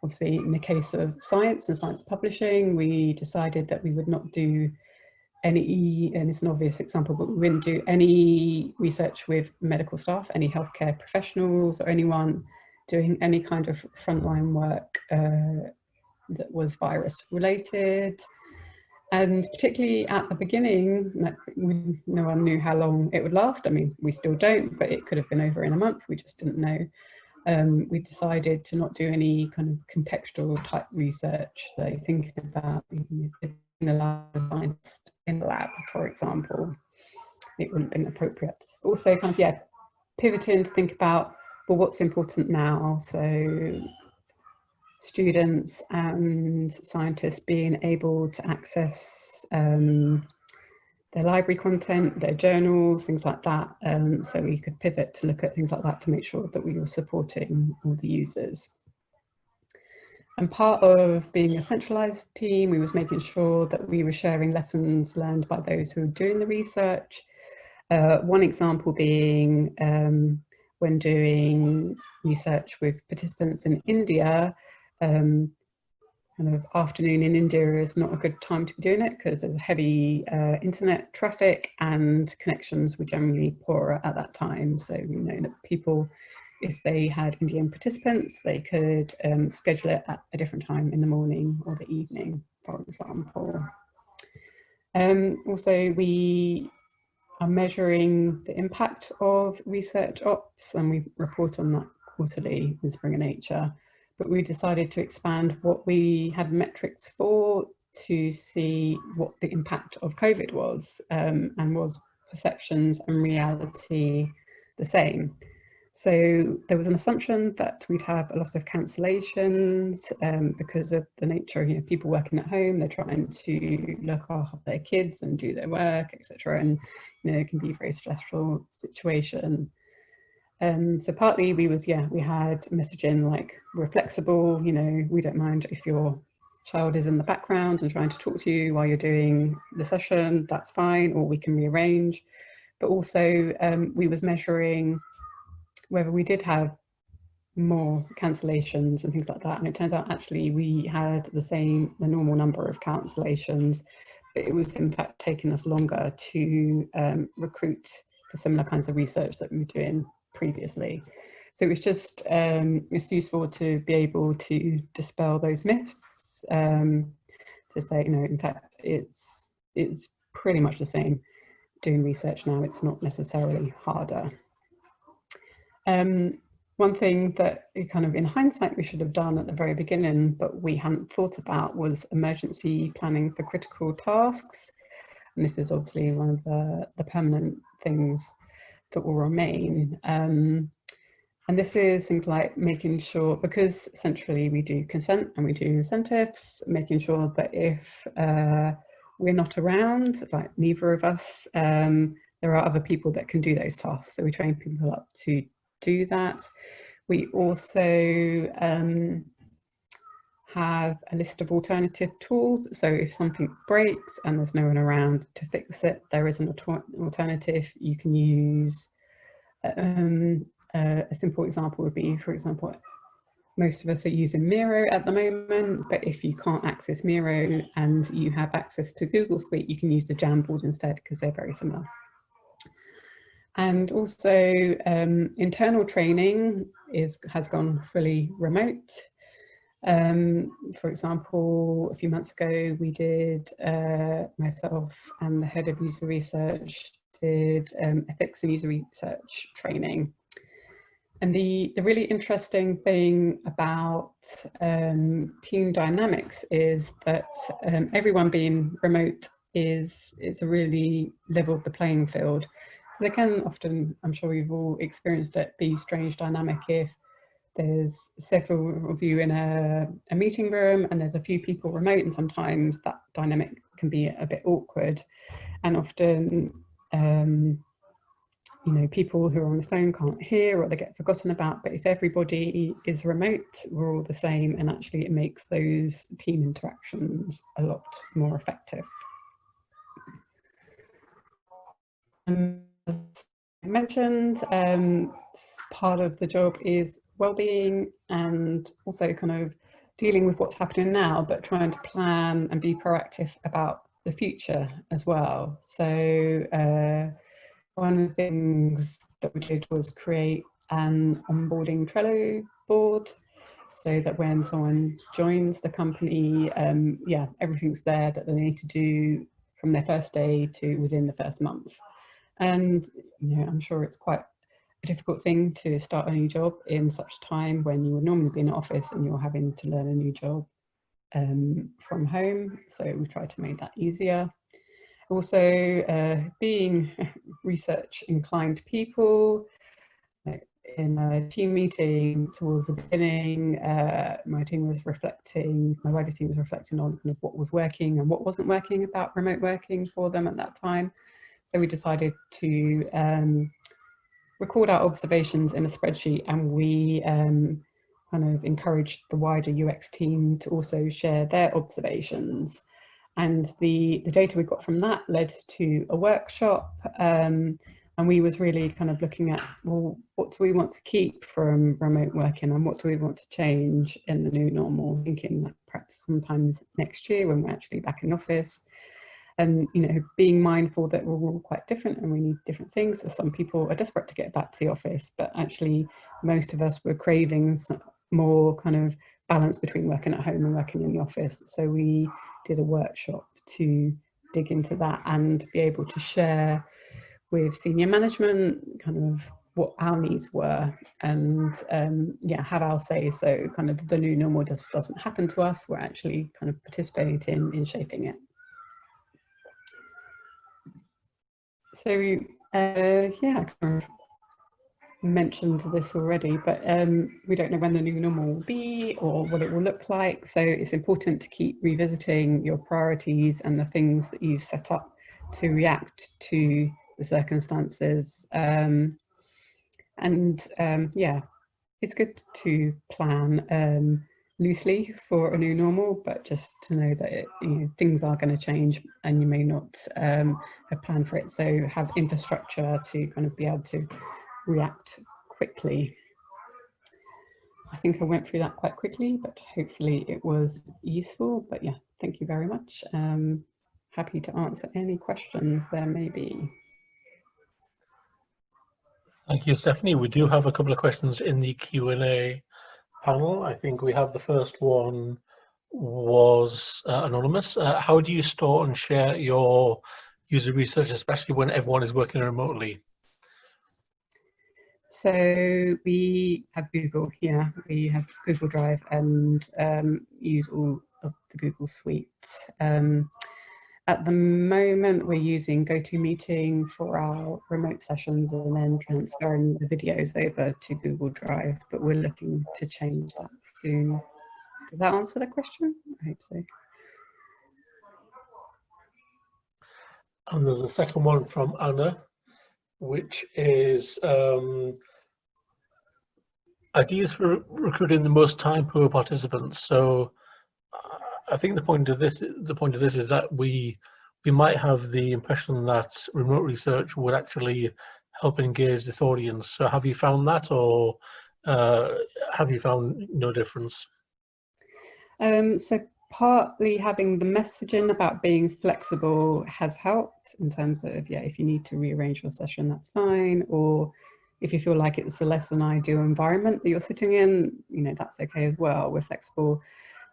obviously in the case of science and science publishing, we decided that we would not do any, and it's an obvious example, but we wouldn't do any research with medical staff, any healthcare professionals, or anyone doing any kind of frontline work that was virus related. And particularly at the beginning, no one knew how long it would last. I mean, we still don't, but it could have been over in a month. We just didn't know. We decided to not do any kind of contextual type research. So thinking about the lab science in the lab, for example, it wouldn't have been appropriate. Also kind of, pivoting to think about, well, what's important now? So students and scientists being able to access their library content, their journals, things like that. So we could pivot to look at things like that to make sure that we were supporting all the users. And part of being a centralised team, we was making sure that we were sharing lessons learned by those who were doing the research. One example being when doing research with participants in India, kind of afternoon in India is not a good time to be doing it because there's a heavy internet traffic and connections were generally poorer at that time. So we know that people, if they had Indian participants, they could schedule it at a different time in the morning or the evening, for example. Also, we are measuring the impact of ResearchOps, and we report on that quarterly in Springer Nature. But we decided to expand what we had metrics for to see what the impact of COVID was, and was perceptions and reality the same. So there was an assumption that we'd have a lot of cancellations because of the nature of people working at home. They're trying to look after their kids and do their work, etc. And it can be a very stressful situation. So partly we had messaging like, we're flexible, we don't mind if your child is in the background and trying to talk to you while you're doing the session, that's fine, or we can rearrange. But also we was measuring whether we did have more cancellations and things like that. And it turns out actually we had the normal number of cancellations, but it was in fact taking us longer to recruit for similar kinds of research that we were doing previously. So it was just, it's useful to be able to dispel those myths, to say, in fact, it's pretty much the same doing research now. It's not necessarily harder. One thing that kind of in hindsight we should have done at the very beginning, but we hadn't thought about, was emergency planning for critical tasks. And this is obviously one of the permanent things that will remain. And this is things like making sure, because centrally we do consent and we do incentives, making sure that if we're not around, like neither of us, there are other people that can do those tasks. So we train people up to do that. We also have a list of alternative tools. So if something breaks and there's no one around to fix it, there is an alternative. You can use, a simple example would be, for example, most of us are using Miro at the moment, but if you can't access Miro and you have access to Google Suite, you can use the Jamboard instead, because they're very similar. And also internal training has gone fully remote. For example, a few months ago, we did, myself and the head of user research did ethics and user research training. And the really interesting thing about team dynamics is that everyone being remote it's a really leveled the playing field. So they can often, I'm sure you've all experienced it, be strange dynamic if there's several of you in a meeting room and there's a few people remote, and sometimes that dynamic can be a bit awkward. And often, you know, people who are on the phone can't hear or they get forgotten about, but if everybody is remote, we're all the same, and actually it makes those team interactions a lot more effective. As I mentioned, part of the job is well-being and also kind of dealing with what's happening now, but trying to plan and be proactive about the future as well. So one of the things that we did was create an onboarding Trello board, so that when someone joins the company, yeah, everything's there that they need to do from their first day to within the first month. And you know, I'm sure it's quite a difficult thing to start a new job in such a time when you would normally be in an office and you're having to learn a new job from home. So we tried to make that easier. Also, being research inclined people, in a team meeting towards the beginning, my team was reflecting, my wider team was reflecting on kind of what was working and what wasn't working about remote working for them at that time. So we decided to record our observations in a spreadsheet, and we kind of encouraged the wider UX team to also share their observations. And the data we got from that led to a workshop, and we was really kind of looking at, well, what do we want to keep from remote working and what do we want to change in the new normal, thinking that perhaps sometimes next year when we're actually back in office. And, you know, being mindful that we're all quite different and we need different things. So some people are desperate to get back to the office, but actually most of us were craving some more kind of balance between working at home and working in the office. So we did a workshop to dig into that and be able to share with senior management kind of what our needs were, and yeah, have our say. So kind of the new normal just doesn't happen to us. We're actually kind of participating in shaping it. So yeah, I kind of mentioned this already, but we don't know when the new normal will be or what it will look like. So it's important to keep revisiting your priorities and the things that you set up to react to the circumstances. Yeah, it's good to plan loosely for a new normal, but just to know that you know, things are going to change and you may not have planned for it. So have infrastructure to kind of be able to react quickly. I think I went through that quite quickly, but hopefully it was useful. But yeah, thank you very much. Happy to answer any questions there may be. Thank you, Stephanie. We do have a couple of questions in the Q&A panel. I think we have the first one was anonymous. How do you store and share your user research, especially when everyone is working remotely? So we have Google, yeah, we have Google Drive and use all of the Google Suite. At the moment, we're using GoToMeeting for our remote sessions and then transferring the videos over to Google Drive, but we're looking to change that soon. Did that answer the question? I hope so. And there's a second one from Anna, which is ideas for recruiting the most time-poor participants. So I think the point of this is that we might have the impression that remote research would actually help engage this audience. So have you found that, or have you found no difference? So partly having the messaging about being flexible has helped in terms of, yeah, if you need to rearrange your session, that's fine. Or if you feel like it's a less than ideal environment that you're sitting in, you know, that's okay as well. We're flexible.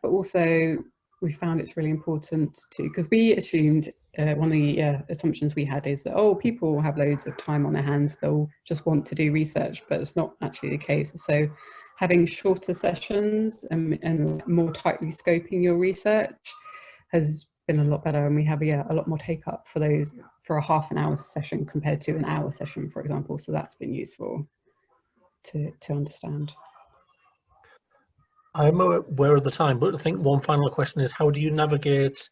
But also we found it's really important to, because we assumed one of the assumptions we had is that, oh, people have loads of time on their hands, they'll just want to do research, but it's not actually the case. So having shorter sessions and more tightly scoping your research has been a lot better, and we have a lot more take up for those for a half an hour session compared to an hour session, for example. So that's been useful to understand. I'm aware of the time, but I think one final question is, how do you navigate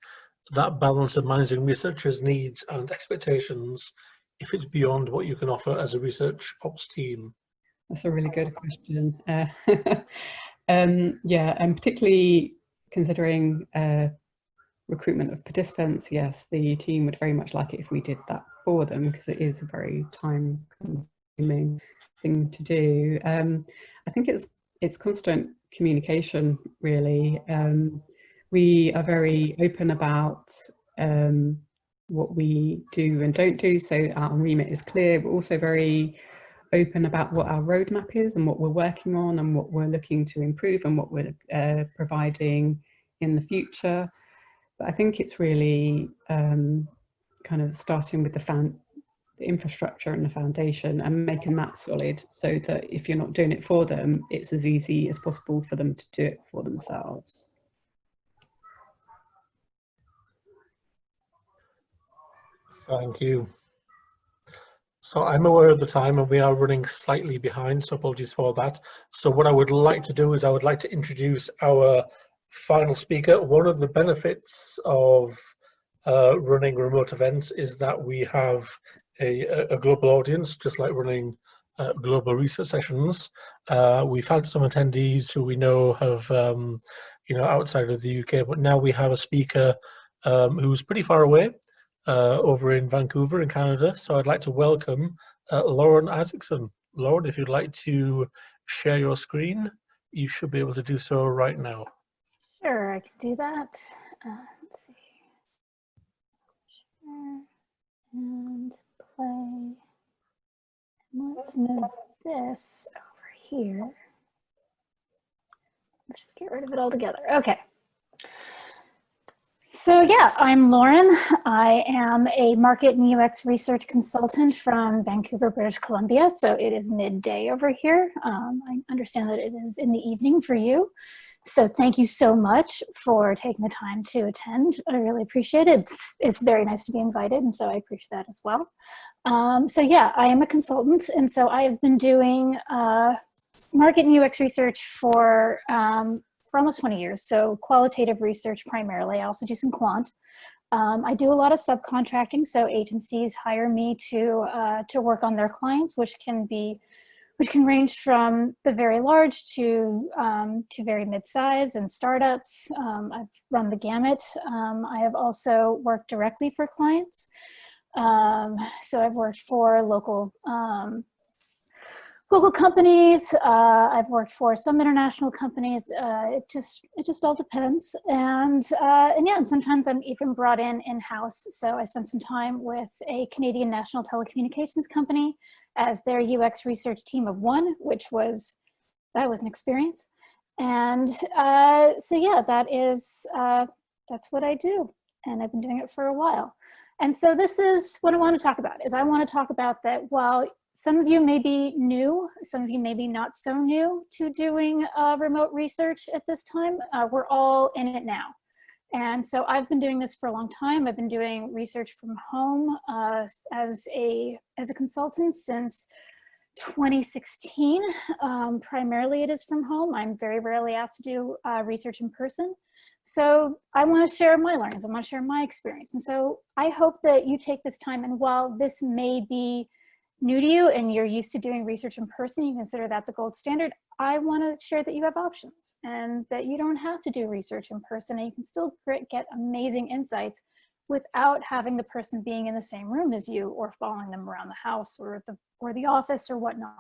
that balance of managing researchers' needs and expectations if it's beyond what you can offer as a research ops team? That's a really good question. Yeah, and particularly considering recruitment of participants, yes, the team would very much like it if we did that for them, because it is a very time-consuming thing to do. I think it's constant communication, really. We are very open about what we do and don't do, so our remit is clear. We're also very open about what our roadmap is and what we're working on and what we're looking to improve and what we're providing in the future. But I think it's really kind of starting with the infrastructure and the foundation and making that solid, so that if you're not doing it for them, it's as easy as possible for them to do it for themselves. Thank you. So I'm aware of the time and we are running slightly behind, so apologies for that. So what I would like to do is I would like to introduce our final speaker. One of the benefits of running remote events is that we have a global audience, just like running global research sessions. We've had some attendees who we know have, outside of the UK, but now we have a speaker who's pretty far away, over in Vancouver in Canada. So I'd like to welcome Lauren Isaacson. Lauren, if you'd like to share your screen, you should be able to do so right now. Sure, I can do that. Let's see. Share and play. And let's move this over here. Let's just get rid of it altogether. Okay. So yeah, I'm Lauren. I am a market and UX research consultant from Vancouver, British Columbia. So it is midday over here. I understand that it is in the evening for you. So thank you so much for taking the time to attend. I really appreciate it. It's very nice to be invited, and so I appreciate that as well. So yeah, I am a consultant, and so I have been doing market and UX research for almost 20 years. So qualitative research primarily. I also do some quant. I do a lot of subcontracting, so agencies hire me to work on their clients, which can range from the very large to very mid-size and startups. I've run the gamut. I have also worked directly for clients. So I've worked for local companies. I've worked for some international companies. It just all depends. And yeah, and sometimes I'm even brought in-house. So I spent some time with a Canadian national telecommunications company as their UX research team of one, that was an experience. And so yeah, that's what I do. And I've been doing it for a while. And so this is what I want to talk about, is I want to talk about that while some of you may be new, some of you may be not so new to doing remote research at this time. We're all in it now. And so I've been doing this for a long time. I've been doing research from home as a consultant since 2016. Primarily it is from home. I'm very rarely asked to do research in person. So I want to share my learnings. I want to share my experience. And so I hope that you take this time, and while this may be new to you and you're used to doing research in person, you consider that the gold standard, I want to share that you have options and that you don't have to do research in person, and you can still get amazing insights without having the person being in the same room as you or following them around the house or the office or whatnot.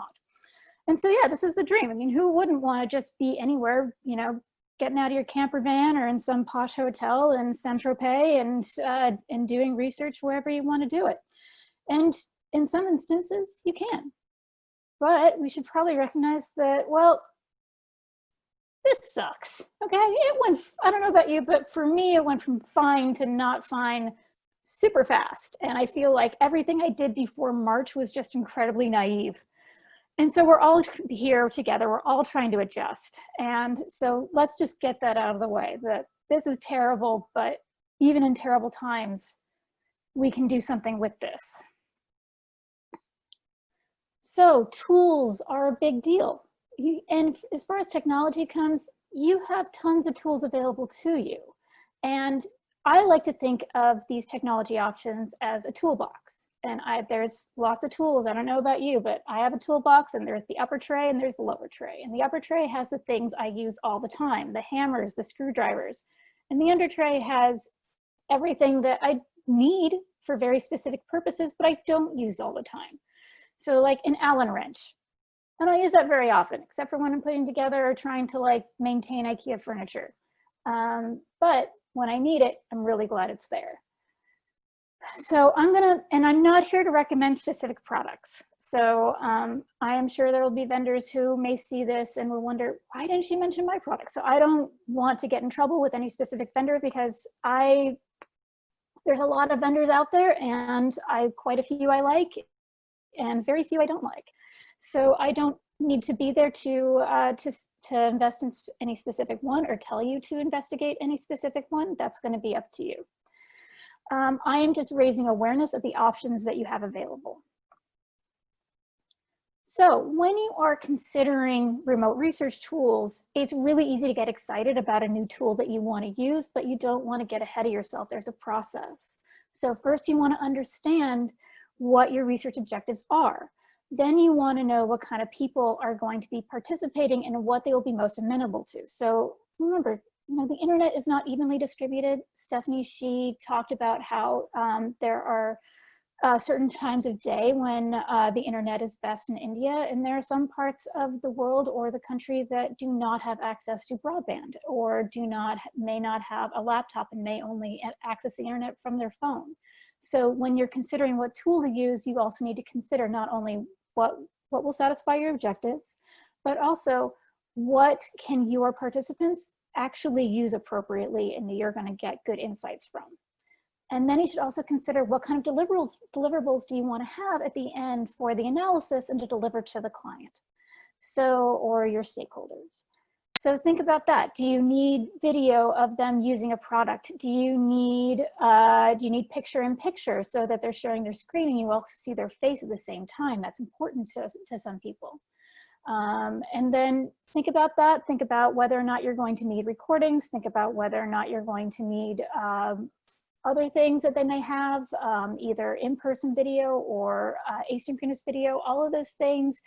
And so, yeah, this is the dream. I mean, who wouldn't want to just be anywhere, you know, getting out of your camper van or in some posh hotel in Saint-Tropez and doing research wherever you want to do it. And in some instances, you can. But we should probably recognize that, well, this sucks, okay? It went, I don't know about you, but for me, it went from fine to not fine super fast. And I feel like everything I did before March was just incredibly naive. And so we're all here together, we're all trying to adjust. And so let's just get that out of the way, that this is terrible, but even in terrible times, we can do something with this. So tools are a big deal. And as far as technology comes, you have tons of tools available to you. And I like to think of these technology options as a toolbox. And there's lots of tools. I don't know about you, but I have a toolbox, and there's the upper tray and there's the lower tray. And the upper tray has the things I use all the time, the hammers, the screwdrivers. And the under tray has everything that I need for very specific purposes, but I don't use all the time. So like an Allen wrench. I don't use that very often, except for when I'm putting together or trying to like maintain IKEA furniture. But when I need it, I'm really glad it's there. So I'm not here to recommend specific products. So I am sure there will be vendors who may see this and will wonder, why didn't she mention my product? So I don't want to get in trouble with any specific vendor, because there's a lot of vendors out there, and quite a few I like and very few I don't like. So I don't need to be there to invest in any specific one or tell you to investigate any specific one. That's going to be up to you. I am just raising awareness of the options that you have available. So when you are considering remote research tools, it's really easy to get excited about a new tool that you want to use, but you don't want to get ahead of yourself. There's a process. So first you want to understand what your research objectives are. Then you want to know what kind of people are going to be participating and what they will be most amenable to. So remember, you know, the internet is not evenly distributed. Stephanie, she talked about how there are certain times of day when the internet is best in India, and there are some parts of the world or the country that do not have access to broadband, or may not have a laptop and may only access the internet from their phone. So when you're considering what tool to use, you also need to consider not only what will satisfy your objectives, but also what can your participants actually use appropriately and you're going to get good insights from. And then you should also consider what kind of deliverables do you want to have at the end for the analysis and to deliver to the client, or your stakeholders. So think about that. Do you need video of them using a product? Do you need picture in picture so that they're sharing their screen and you also see their face at the same time? That's important to some people. And then think about that. Think about whether or not you're going to need recordings. Think about whether or not you're going to need other things that they may have, either in-person video or asynchronous video. All of those things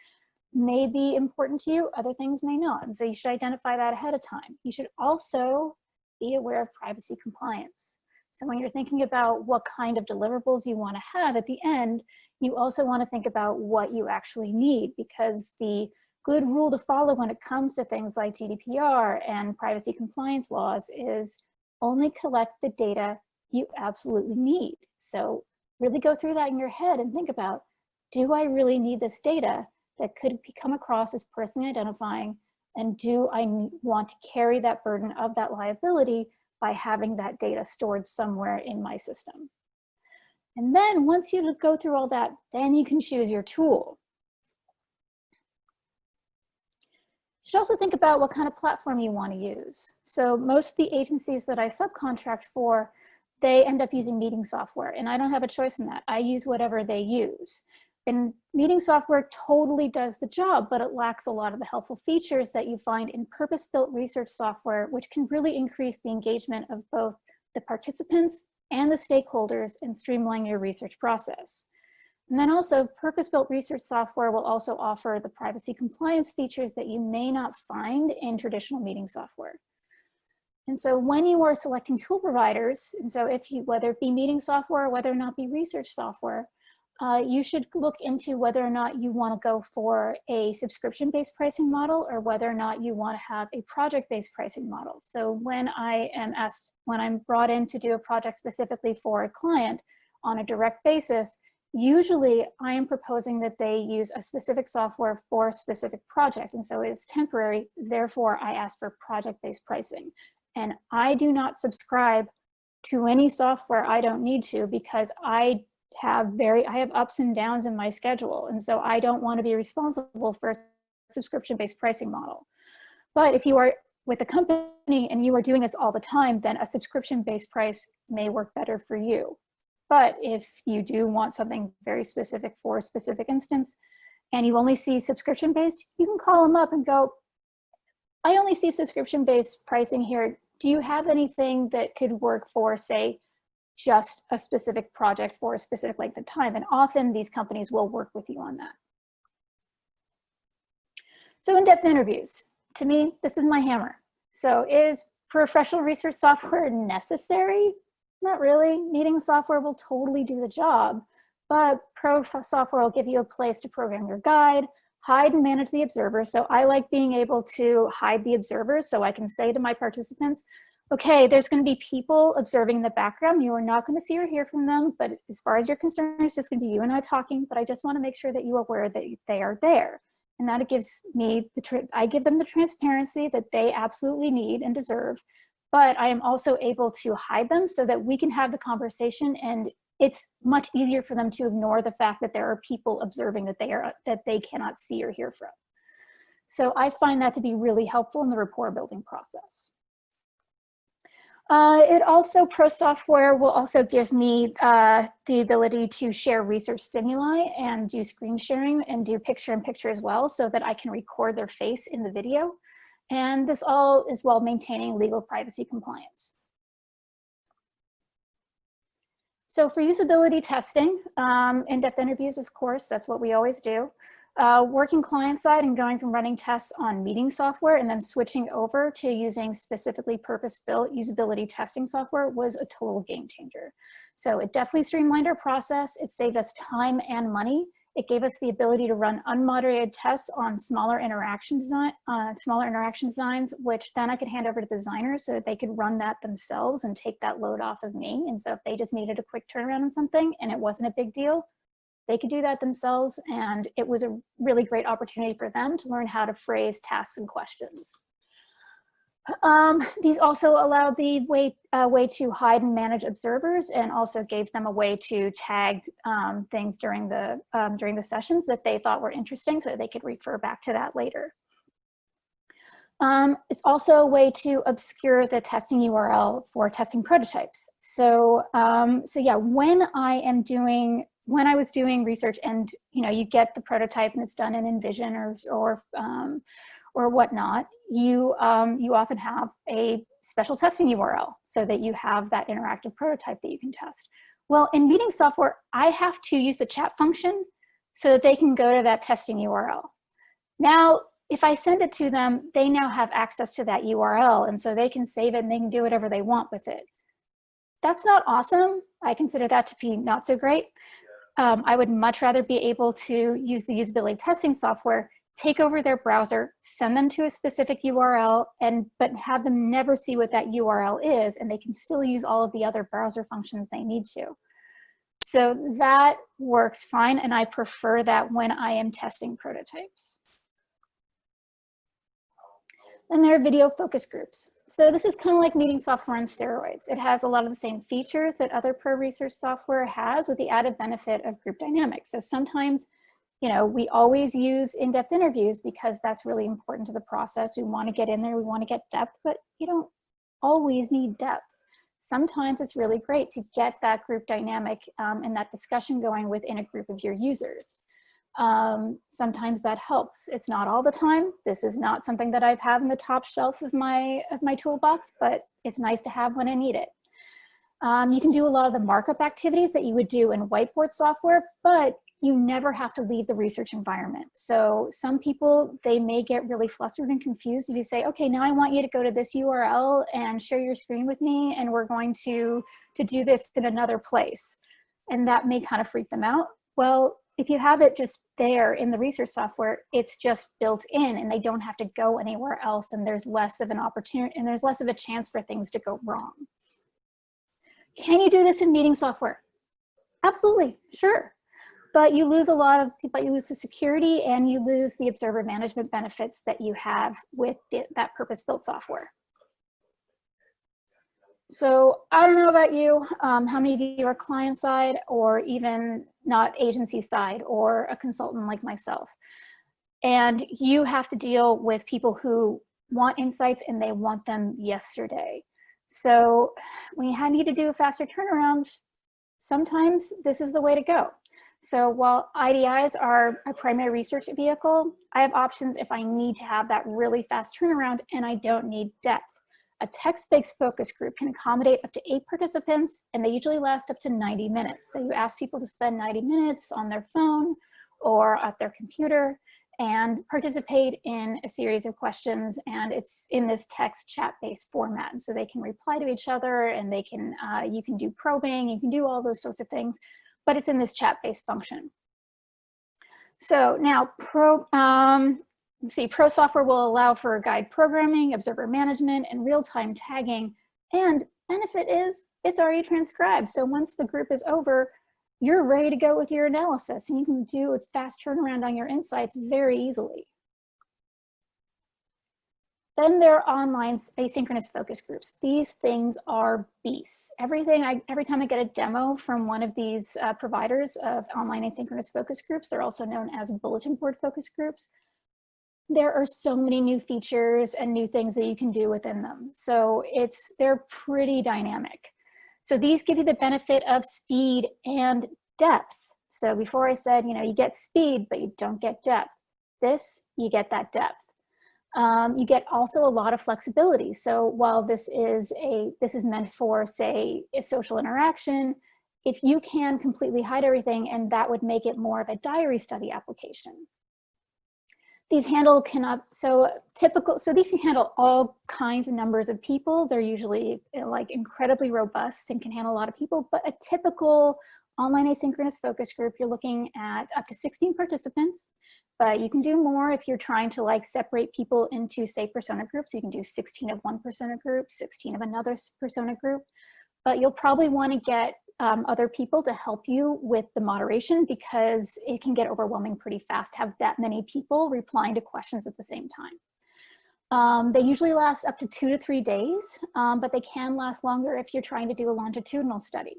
may be important to you, other things may not. And so you should identify that ahead of time. You should also be aware of privacy compliance. So when you're thinking about what kind of deliverables you want to have at the end, you also want to think about what you actually need, because the good rule to follow when it comes to things like GDPR and privacy compliance laws is only collect the data you absolutely need. So really go through that in your head and think about, do I really need this data that could come across as personally identifying, and do I want to carry that burden of that liability by having that data stored somewhere in my system? And then once you go through all that, then you can choose your tool. should also think about what kind of platform you want to use. So most of the agencies that I subcontract for, they end up using meeting software, and I don't have a choice in that. I use whatever they use. And meeting software totally does the job, but it lacks a lot of the helpful features that you find in purpose-built research software, which can really increase the engagement of both the participants and the stakeholders and streamline your research process. And then also, purpose-built research software will also offer the privacy compliance features that you may not find in traditional meeting software. And so when you are selecting tool providers, and so if you, whether it be meeting software or whether or not be research software, you should look into whether or not you want to go for a subscription-based pricing model or whether or not you want to have a project-based pricing model. So when I'm brought in to do a project specifically for a client on a direct basis, usually I am proposing that they use a specific software for a specific project. And so it's temporary, therefore I ask for project-based pricing. And I do not subscribe to any software I don't need to, because I have ups and downs in my schedule. And so I don't want to be responsible for a subscription-based pricing model. But if you are with a company and you are doing this all the time, then a subscription-based price may work better for you. But if you do want something very specific for a specific instance and you only see subscription-based, you can call them up and go, I only see subscription-based pricing here. Do you have anything that could work for, say, just a specific project for a specific length of time? And often these companies will work with you on that. So in-depth interviews, to me, this is my hammer. So is professional research software necessary? Not really. Meeting software will totally do the job, but pro software will give you a place to program your guide, hide and manage the observers. So I like being able to hide the observers, so I can say to my participants, okay, there's going to be people observing in the background. You are not going to see or hear from them, but as far as you're concerned, it's just going to be you and I talking, but I just want to make sure that you are aware that they are there. And that it gives me, I give them the transparency that they absolutely need and deserve, but I am also able to hide them so that we can have the conversation, and it's much easier for them to ignore the fact that there are people observing that they cannot see or hear from. So I find that to be really helpful in the rapport building process. Pro software will also give me the ability to share research stimuli and do screen sharing and do picture-in-picture as well, so that I can record their face in the video. And this all is while maintaining legal privacy compliance. So for usability testing, in-depth interviews, of course, that's what we always do. Working client side and going from running tests on meeting software and then switching over to using specifically purpose-built usability testing software was a total game changer. So it definitely streamlined our process. It saved us time and money. It gave us the ability to run unmoderated tests on smaller interaction designs, which then I could hand over to the designers so that they could run that themselves and take that load off of me. And so if they just needed a quick turnaround on something and it wasn't a big deal, they could do that themselves. And it was a really great opportunity for them to learn how to phrase tasks and questions. These also allowed the way to hide and manage observers, and also gave them a way to tag things during the sessions that they thought were interesting, so that they could refer back to that later. It's also a way to obscure the testing URL for testing prototypes. So yeah, when I was doing research, and you get the prototype and it's done in InVision or whatnot, you often have a special testing URL so that you have that interactive prototype that you can test. Well, in meeting software, I have to use the chat function so that they can go to that testing URL. Now, if I send it to them, they now have access to that URL, and so they can save it and they can do whatever they want with it. That's not awesome. I consider that to be not so great. I would much rather be able to use the usability testing software, take over their browser, send them to a specific URL, but have them never see what that URL is, and they can still use all of the other browser functions they need to. So that works fine, and I prefer that when I am testing prototypes. Then there are video focus groups. So this is kind of like meeting software on steroids. It has a lot of the same features that other pro research software has, with the added benefit of group dynamics. So sometimes You know, we always use in-depth interviews because that's really important to the process. We want to get in there, we want to get depth, but you don't always need depth. Sometimes it's really great to get that group dynamic and that discussion going within a group of your users. Sometimes that helps. It's not all the time. This is not something that I've had in the top shelf of my toolbox, but it's nice to have when I need it. You can do a lot of the markup activities that you would do in whiteboard software, but you never have to leave the research environment. So some people, they may get really flustered and confused if you say, okay, now I want you to go to this URL and share your screen with me, and we're going to do this in another place. And that may kind of freak them out. Well, if you have it just there in the research software, it's just built in and they don't have to go anywhere else, and there's less of an opportunity and there's less of a chance for things to go wrong. Can you do this in meeting software? Absolutely, sure. But you lose the security and you lose the observer management benefits that you have with that purpose-built software. So I don't know about you, how many of you are client side or even not agency side or a consultant like myself. And you have to deal with people who want insights and they want them yesterday. So when you need to do a faster turnaround, sometimes this is the way to go. So while IDIs are a primary research vehicle, I have options if I need to have that really fast turnaround and I don't need depth. A text-based focus group can accommodate up to 8 participants, and they usually last up to 90 minutes. So you ask people to spend 90 minutes on their phone or at their computer and participate in a series of questions, and it's in this text chat-based format. So they can reply to each other, and they can, you can do probing, you can do all those sorts of things, but it's in this chat-based function. So now, Pro software will allow for guide programming, observer management, and real-time tagging. And benefit is it's already transcribed. So once the group is over, you're ready to go with your analysis, and you can do a fast turnaround on your insights very easily. Then there are online asynchronous focus groups. These things are beasts. Every time I get a demo from one of these providers of online asynchronous focus groups, they're also known as bulletin board focus groups. There are so many new features and new things that you can do within them. So they're pretty dynamic. So these give you the benefit of speed and depth. So before I said, you know, you get speed, but you don't get depth. This, you get that depth. You get also a lot of flexibility. So while this is meant for, say, a social interaction, if you can completely hide everything, and that would make it more of a diary study application. These these can handle all kinds of numbers of people. They're usually like incredibly robust and can handle a lot of people, but a typical online asynchronous focus group, you're looking at up to 16 participants, but you can do more if you're trying to like separate people into, say, persona groups. You can do 16 of one persona group, 16 of another persona group, but you'll probably want to get other people to help you with the moderation because it can get overwhelming pretty fast to have that many people replying to questions at the same time. They usually last up to 2 to 3 days, but they can last longer if you're trying to do a longitudinal study.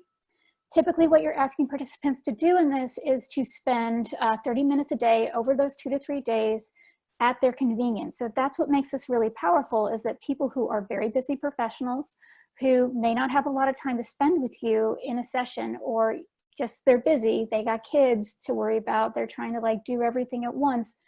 Typically what you're asking participants to do in this is to spend 30 minutes a day over those 2 to 3 days at their convenience. So that's what makes this really powerful, is that people who are very busy professionals who may not have a lot of time to spend with you in a session, or just they're busy, they got kids to worry about, they're trying to like do everything at once.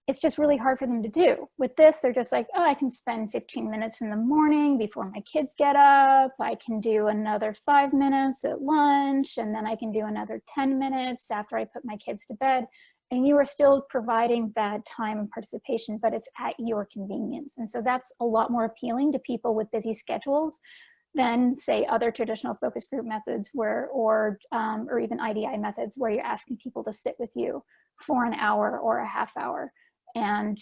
It's just really hard for them to do. With this, they're just like, oh, I can spend 15 minutes in the morning before my kids get up. I can do another 5 minutes at lunch, and then I can do another 10 minutes after I put my kids to bed. And you are still providing that time and participation, but it's at your convenience. And so that's a lot more appealing to people with busy schedules than, say, other traditional focus group methods or even IDI methods where you're asking people to sit with you for an hour or a half hour and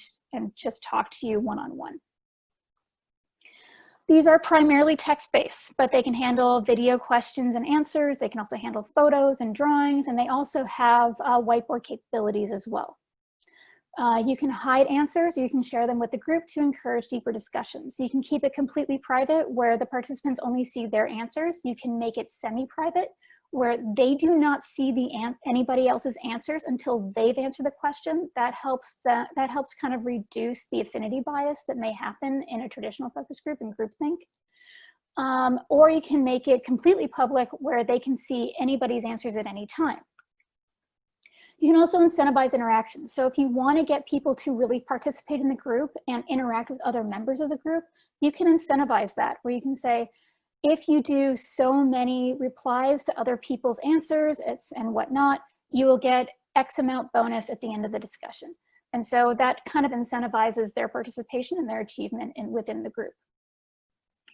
just talk to you one-on-one. These are primarily text-based, but they can handle video questions and answers. They can also handle photos and drawings, and they also have whiteboard capabilities as well. You can hide answers, you can share them with the group to encourage deeper discussions. You can keep it completely private where the participants only see their answers. You can make it semi-private where they do not see anybody else's answers until they've answered the question. That helps kind of reduce the affinity bias that may happen in a traditional focus group and groupthink. Or you can make it completely public where they can see anybody's answers at any time. You can also incentivize interaction. So if you want to get people to really participate in the group and interact with other members of the group, you can incentivize that, where you can say, if you do so many replies to other people's answers and whatnot, you will get X amount bonus at the end of the discussion. And so that kind of incentivizes their participation and their achievement within the group.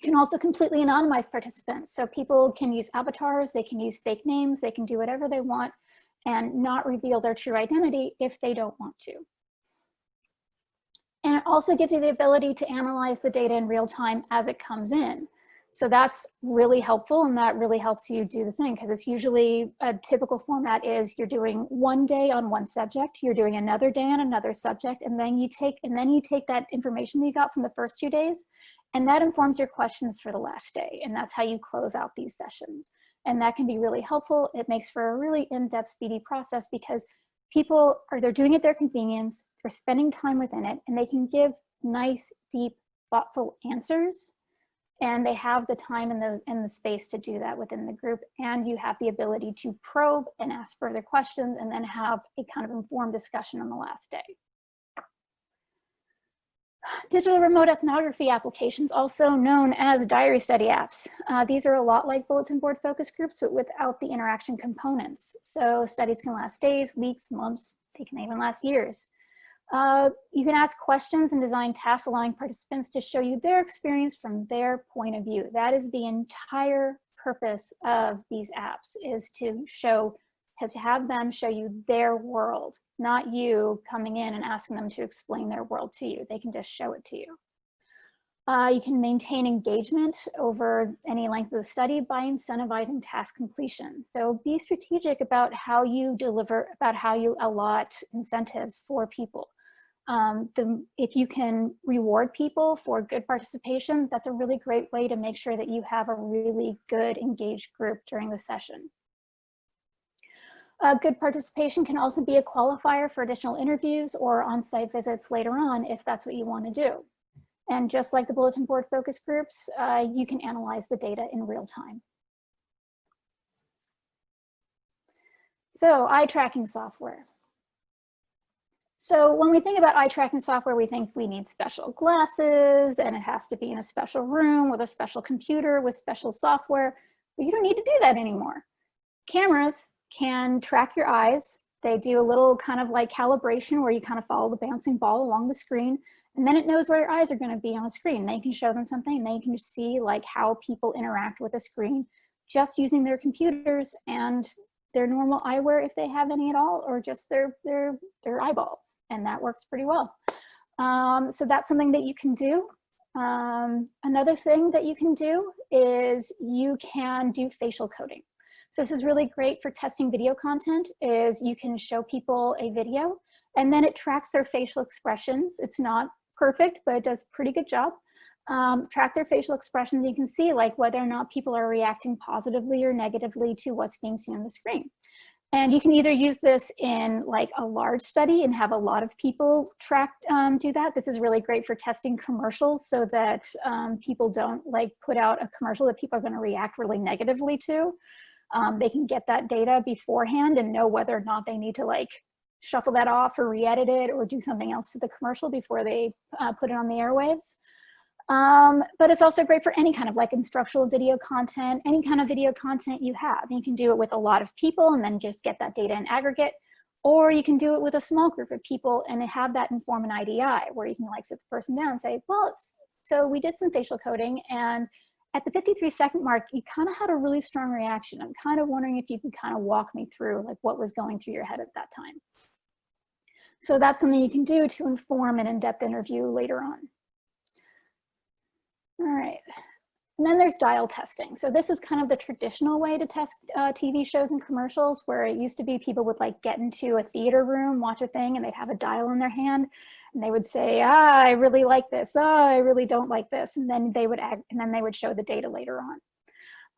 You can also completely anonymize participants. So people can use avatars, they can use fake names, they can do whatever they want and not reveal their true identity if they don't want to. And it also gives you the ability to analyze the data in real time as it comes in. So that's really helpful, and that really helps you do the thing, because it's usually a typical format is you're doing one day on one subject, you're doing another day on another subject, and then you take that information that you got from the first 2 days, and that informs your questions for the last day, and that's how you close out these sessions. And that can be really helpful. It makes for a really in-depth, speedy process because people they're doing it at their convenience, they're spending time within it, and they can give nice, deep, thoughtful answers. And they have the time and the space to do that within the group. And you have the ability to probe and ask further questions and then have a kind of informed discussion on the last day. Digital remote ethnography applications, also known as diary study apps. These are a lot like bulletin board focus groups, but without the interaction components. So studies can last days, weeks, months, they can even last years. You can ask questions and design tasks allowing participants to show you their experience from their point of view. That is the entire purpose of these apps, is to have them show you their world, not you coming in and asking them to explain their world to you. They can just show it to you. You can maintain engagement over any length of the study by incentivizing task completion. So be strategic about how you deliver, about how you allot incentives for people. If you can reward people for good participation, that's a really great way to make sure that you have a really good engaged group during the session. Good participation can also be a qualifier for additional interviews or on-site visits later on if that's what you want to do. And just like the bulletin board focus groups, you can analyze the data in real time. So eye tracking software. So when we think about eye tracking software, we think we need special glasses and it has to be in a special room with a special computer with special software. But you don't need to do that anymore. Cameras can track your eyes. They do a little kind of like calibration where you kind of follow the bouncing ball along the screen, and then it knows where your eyes are going to be on the screen. They can show them something, and they can just see like how people interact with the screen just using their computers and their normal eyewear if they have any at all, or just their eyeballs, and that works pretty well. So that's something that you can do. Another thing that you can do is you can do facial coding. So this is really great for testing video content, is you can show people a video and then it tracks their facial expressions. It's not perfect, but it does a pretty good job. Track their facial expressions. You can see like whether or not people are reacting positively or negatively to what's being seen on the screen. And you can either use this in like a large study and have a lot of people do that. This is really great for testing commercials so that people don't like put out a commercial that people are going to react really negatively to. They can get that data beforehand and know whether or not they need to like shuffle that off or re-edit it or do something else to the commercial before they put it on the airwaves. But it's also great for any kind of like instructional video content, any kind of video content you have. You can do it with a lot of people and then just get that data in aggregate, or you can do it with a small group of people and have that inform an IDI where you can like sit the person down and say, well, so we did some facial coding, and at the 53-second mark, you kind of had a really strong reaction. I'm kind of wondering if you could kind of walk me through like what was going through your head at that time. So that's something you can do to inform an in-depth interview later on. All right, and then there's dial testing. So this is kind of the traditional way to test TV shows and commercials, where it used to be people would like get into a theater room, watch a thing, and they'd have a dial in their hand, and they would say, ah, I really like this, oh, I really don't like this, and then they would show the data later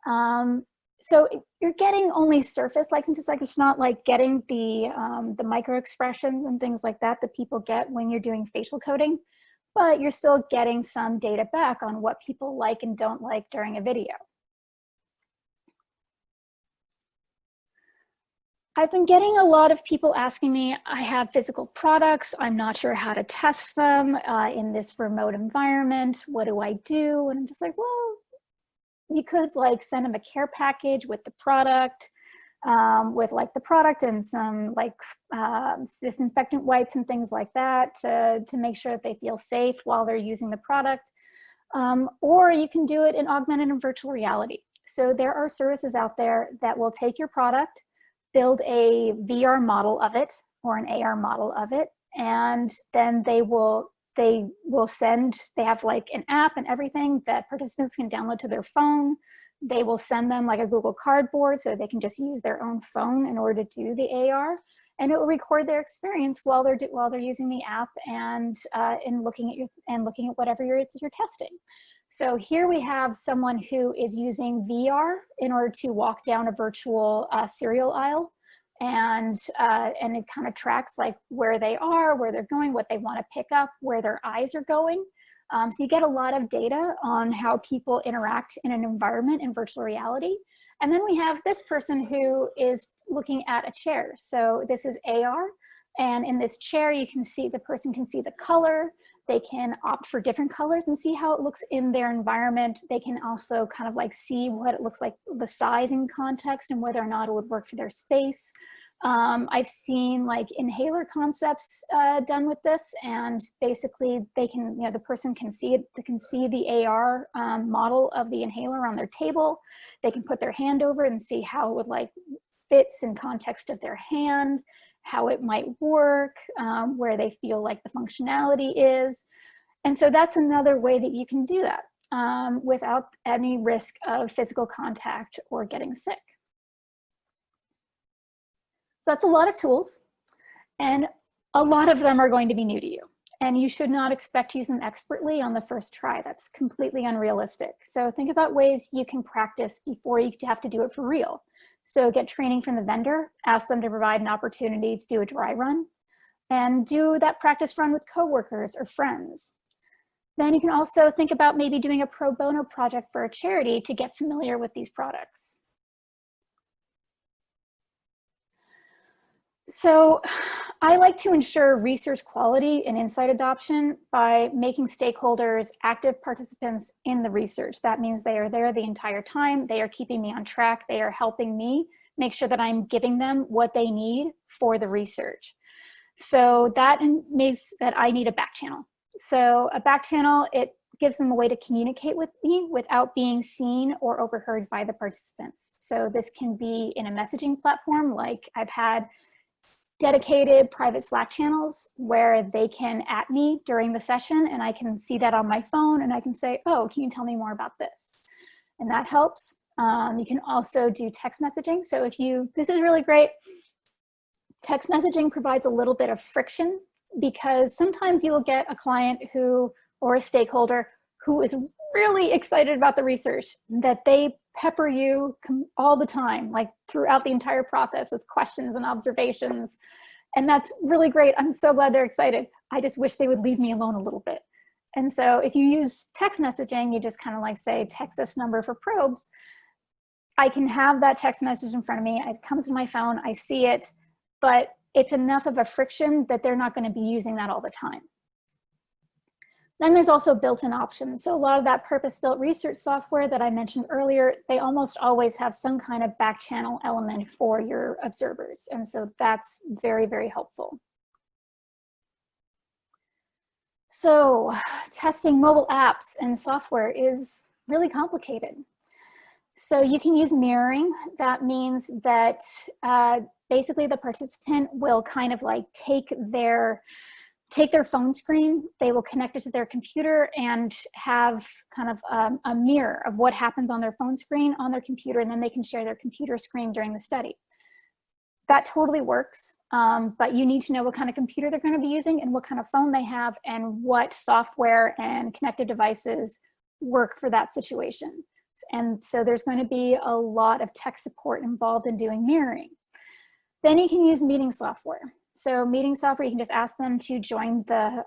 on. so you're getting only surface like synthesis, like it's not like getting the micro expressions and things like that that people get when you're doing facial coding, but you're still getting some data back on what people like and don't like during a video. I've been getting a lot of people asking me, I have physical products, I'm not sure how to test them in this remote environment, what do I do? And I'm just like, well, you could like send them a care package with the product, and some like disinfectant wipes and things like that to make sure that they feel safe while they're using the product. Or you can do it in augmented and virtual reality. So there are services out there that will take your product, build a VR model of it or an AR model of it, and then they have like an app and everything that participants can download to their phone. They will send them like a Google Cardboard so they can just use their own phone in order to do the AR, and it will record their experience while they're using the app and looking at whatever you're testing. So here we have someone who is using VR in order to walk down a virtual cereal aisle, and it kind of tracks like where they are, where they're going, what they want to pick up, where their eyes are going. So you get a lot of data on how people interact in an environment in virtual reality. And then we have this person who is looking at a chair. So this is AR, and in this chair you can see, the person can see the color. They can opt for different colors and see how it looks in their environment. They can also kind of like see what it looks like, the size in context, and whether or not it would work for their space. I've seen like inhaler concepts done with this, and basically they can, the person can see it, they can see the AR model of the inhaler on their table. They can put their hand over it and see how it would like fits in context of their hand, how it might work, where they feel like the functionality is. And so that's another way that you can do that without any risk of physical contact or getting sick. So that's a lot of tools, and a lot of them are going to be new to you. And you should not expect to use them expertly on the first try. That's completely unrealistic. So think about ways you can practice before you have to do it for real. So get training from the vendor, ask them to provide an opportunity to do a dry run, and do that practice run with coworkers or friends. Then you can also think about maybe doing a pro bono project for a charity to get familiar with these products. So I like to ensure research quality and insight adoption by making stakeholders active participants in the research. That means they are there the entire time. They are keeping me on track. They are helping me make sure that I'm giving them what they need for the research. So that means that I need a back channel. So a back channel, it gives them a way to communicate with me without being seen or overheard by the participants. So this can be in a messaging platform, like I've had dedicated private Slack channels where they can @ me during the session, and I can see that on my phone, and I can say, oh, can you tell me more about this? And that helps. You can also do text messaging. So this is really great. Text messaging provides a little bit of friction, because sometimes you'll get a client or a stakeholder who is really excited about the research, that they pepper you all the time, like throughout the entire process with questions and observations. And that's really great. I'm so glad they're excited. I just wish they would leave me alone a little bit. And so if you use text messaging, you just kind of like say, text this number for probes. I can have that text message in front of me. It comes to my phone, I see it, but it's enough of a friction that they're not going to be using that all the time. Then there's also built-in options. So a lot of that purpose-built research software that I mentioned earlier, they almost always have some kind of back channel element for your observers. And so that's very, very helpful. So testing mobile apps and software is really complicated. So you can use mirroring. That means that basically the participant will kind of like take their phone screen, they will connect it to their computer and have kind of a mirror of what happens on their phone screen on their computer, and then they can share their computer screen during the study. That totally works, but you need to know what kind of computer they're going to be using and what kind of phone they have and what software and connected devices work for that situation. And so there's going to be a lot of tech support involved in doing mirroring. Then you can use meeting software. So meeting software, you can just ask them to join the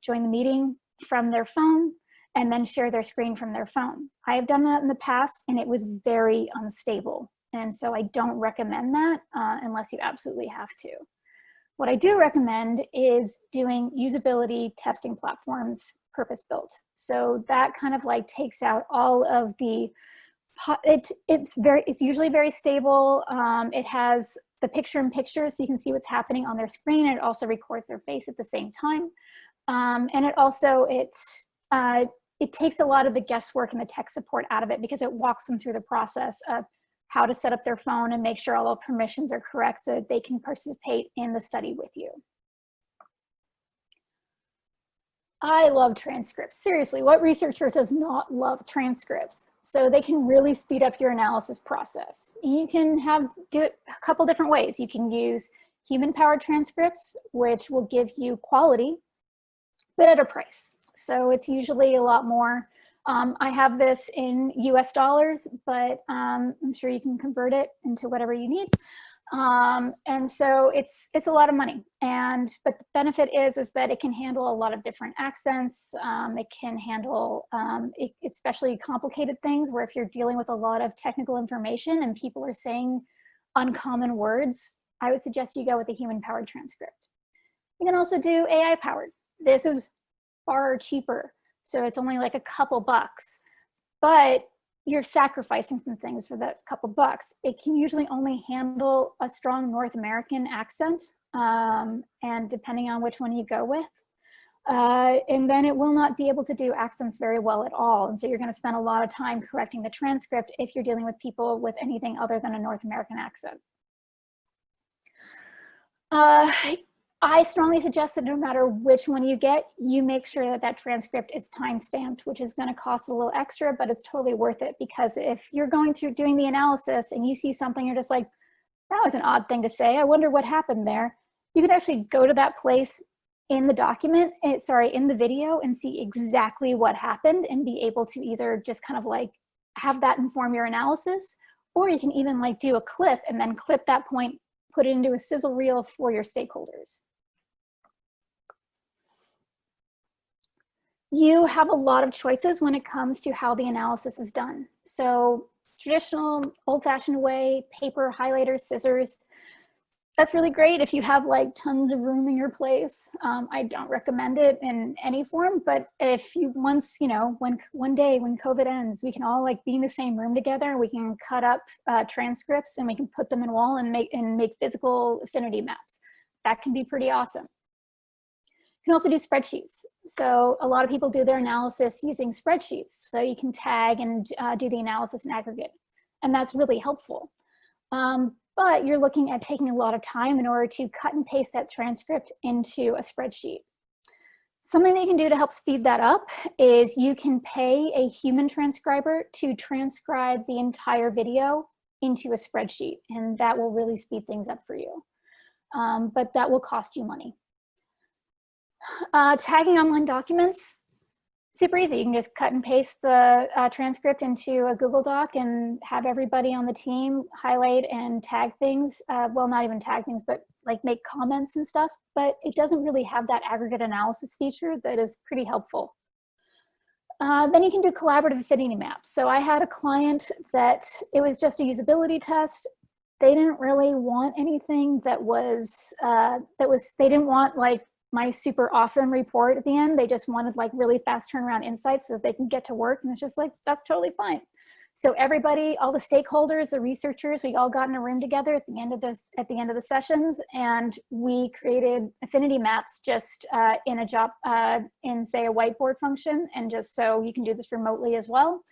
meeting from their phone and then share their screen from their phone. I have done that in the past and it was very unstable. And so I don't recommend that unless you absolutely have to. What I do recommend is doing usability testing platforms purpose-built. So that kind of like takes out all of the, it's usually very stable. It has the picture-in-picture so you can see what's happening on their screen. And it also records their face at the same time. And it also, it takes a lot of the guesswork and the tech support out of it because it walks them through the process of how to set up their phone and make sure all the permissions are correct so that they can participate in the study with you. I love transcripts. Seriously, what researcher does not love transcripts? So they can really speed up your analysis process. You can do it a couple different ways. You can use human-powered transcripts, which will give you quality, but at a price. So it's usually a lot more. I have this in US dollars, but I'm sure you can convert it into whatever you need. And so it's a lot of money. But the benefit is that it can handle a lot of different accents. It can handle especially complicated things where if you're dealing with a lot of technical information and people are saying uncommon words, I would suggest you go with a human-powered transcript. You can also do AI-powered. This is far cheaper. So it's only like a couple bucks, but you're sacrificing some things for that couple bucks. It can usually only handle a strong North American accent, and depending on which one you go with. And then it will not be able to do accents very well at all. And so you're going to spend a lot of time correcting the transcript if you're dealing with people with anything other than a North American accent. I strongly suggest that no matter which one you get, you make sure that that transcript is time-stamped, which is going to cost a little extra, but it's totally worth it because if you're going through doing the analysis and you see something, you're just like, that was an odd thing to say. I wonder what happened there. You can actually go to that place in the document, in the video and see exactly what happened and be able to either just kind of like have that inform your analysis, or you can even like do a clip and then clip that point, put it into a sizzle reel for your stakeholders. You have a lot of choices when it comes to how the analysis is done. So traditional, old-fashioned way, paper, highlighters, scissors, that's really great if you have like tons of room in your place. I don't recommend it in any form, but if you once, one day when COVID ends, we can all like be in the same room together, we can cut up transcripts and we can put them in a wall and make physical affinity maps. That can be pretty awesome. You can also do spreadsheets. So a lot of people do their analysis using spreadsheets. So you can tag and do the analysis in aggregate. And that's really helpful. But you're looking at taking a lot of time in order to cut and paste that transcript into a spreadsheet. Something that you can do to help speed that up is you can pay a human transcriber to transcribe the entire video into a spreadsheet. And that will really speed things up for you. But that will cost you money. Tagging online documents, super easy. You can just cut and paste the transcript into a Google Doc and have everybody on the team highlight and tag things. Well, not even tag things, but like make comments and stuff. But it doesn't really have that aggregate analysis feature that is pretty helpful. Then you can do collaborative affinity maps. So I had a client that it was just a usability test. They didn't really want anything that was, they didn't want like my super awesome report at the end. They just wanted like really fast turnaround insights so that they can get to work. And it's just like, that's totally fine. So everybody, all the stakeholders, the researchers, we all got in a room together at the end of the sessions, and we created affinity maps just in say a whiteboard function. And just so you can do this remotely as well,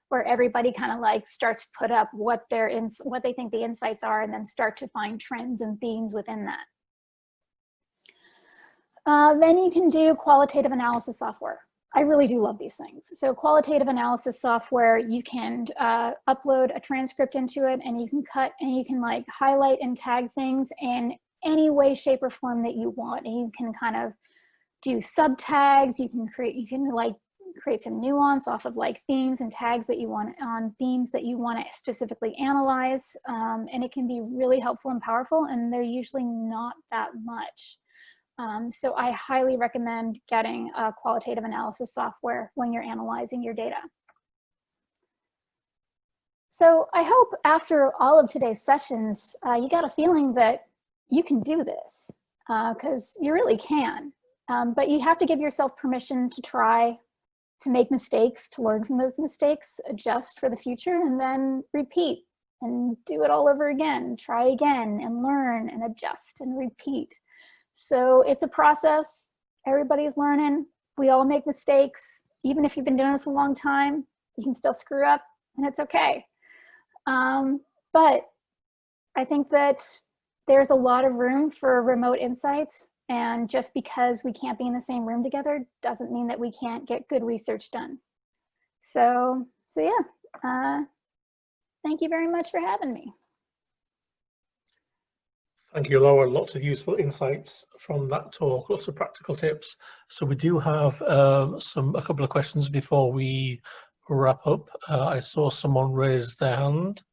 where everybody kind of like starts to put up what they think the insights are and then start to find trends and themes within that. Then you can do qualitative analysis software. I really do love these things. So qualitative analysis software, you can upload a transcript into it and you can cut and you can like highlight and tag things in any way, shape, or form that you want. And you can kind of do sub tags. You can like create some nuance off of like themes and tags that you want on themes that you want to specifically analyze. And it can be really helpful and powerful, and they're usually not that much. So I highly recommend getting a qualitative analysis software when you're analyzing your data. So I hope after all of today's sessions, you got a feeling that you can do this, because you really can. But you have to give yourself permission to try, to make mistakes, to learn from those mistakes, adjust for the future, and then repeat and do it all over again. Try again and learn and adjust and repeat. So it's a process. Everybody's learning. We all make mistakes. Even if you've been doing this a long time, you can still screw up, and it's okay. But I think that there's a lot of room for remote insights. And just because we can't be in the same room together doesn't mean that we can't get good research done. So yeah, thank you very much for having me. Thank you, Laura. Lots of useful insights from that talk, lots of practical tips. So we do have a couple of questions before we wrap up. I saw someone raise their hand,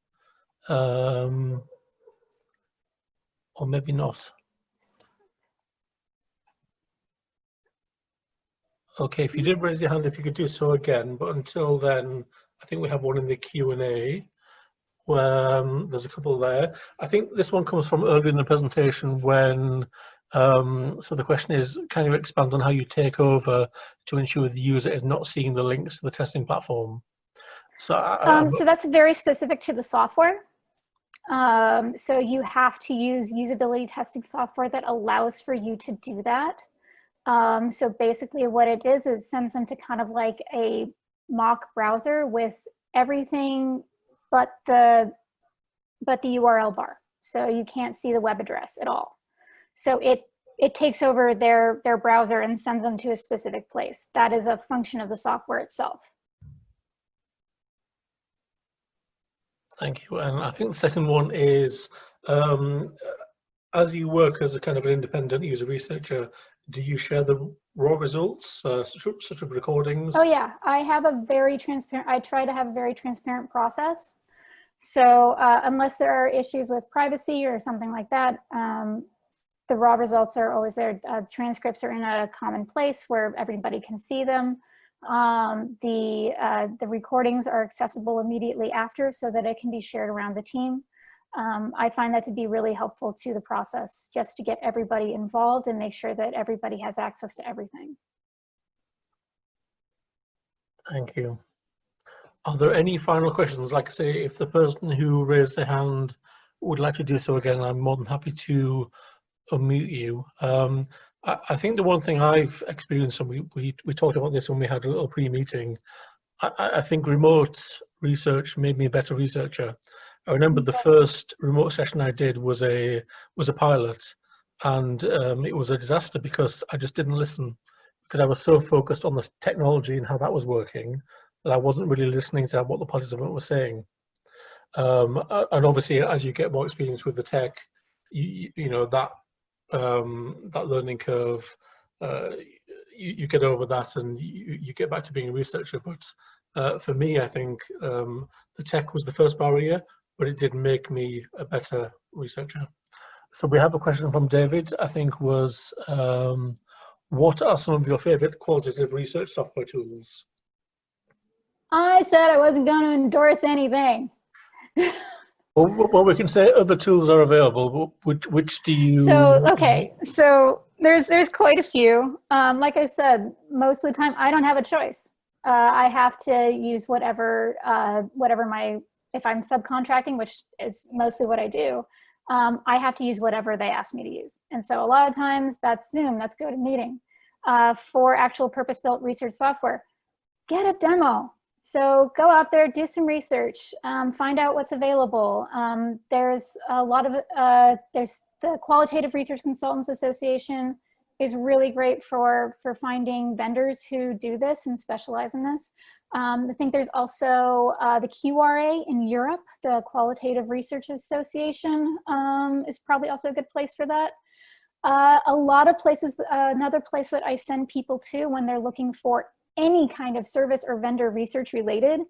or maybe not. Okay, if you did raise your hand, if you could do so again, but until then, I think we have one in the Q&A. There's a couple there. I think this one comes from earlier in the presentation when, so the question is, can you expand on how you take over to ensure the user is not seeing the links to the testing platform? So that's very specific to the software. So you have to use usability testing software that allows for you to do that. So basically what it is sends them to kind of like a mock browser with everything but the URL bar. So you can't see the web address at all. So it takes over their browser and sends them to a specific place. That is a function of the software itself. Thank you. And I think the second one is, as you work as a kind of an independent user researcher, do you share the raw results, such of recordings? Oh yeah, I have a very transparent, I try to have a very transparent process. So unless there are issues with privacy or something like that, the raw results are always there. Transcripts are in a common place where everybody can see them. The recordings are accessible immediately after so that it can be shared around the team. I find that to be really helpful to the process, just to get everybody involved and make sure that everybody has access to everything. Thank you. Are there any final questions? Like I say, if the person who raised their hand would like to do so again, I'm more than happy to unmute you. I think the one thing I've experienced, and we talked about this when we had a little pre-meeting, I think remote research made me a better researcher. I remember the first remote session I did was a pilot, and it was a disaster because I just didn't listen, because I was so focused on the technology and how that was working that I wasn't really listening to what the participant was saying. And obviously, as you get more experience with the tech, you know that that learning curve, you get over that and you get back to being a researcher. But for me, I think the tech was the first barrier, but it did make me a better researcher. So we have a question from David, I think was, what are some of your favorite qualitative research software tools? I said I wasn't going to endorse anything. Well, we can say other tools are available. Which do you? So, okay, so there's quite a few. Like I said, most of the time I don't have a choice. I have to use whatever if I'm subcontracting, which is mostly what I do, I have to use whatever they ask me to use. And so a lot of times that's Zoom, that's GoToMeeting. For actual purpose-built research software, get a demo. So go out there, do some research, find out what's available. There's a lot of, there's the Qualitative Research Consultants Association is really great for finding vendors who do this and specialize in this. I think there's also the QRA in Europe, the Qualitative Research Association is probably also a good place for that. A lot of places, another place that I send people to when they're looking for any kind of service or vendor research related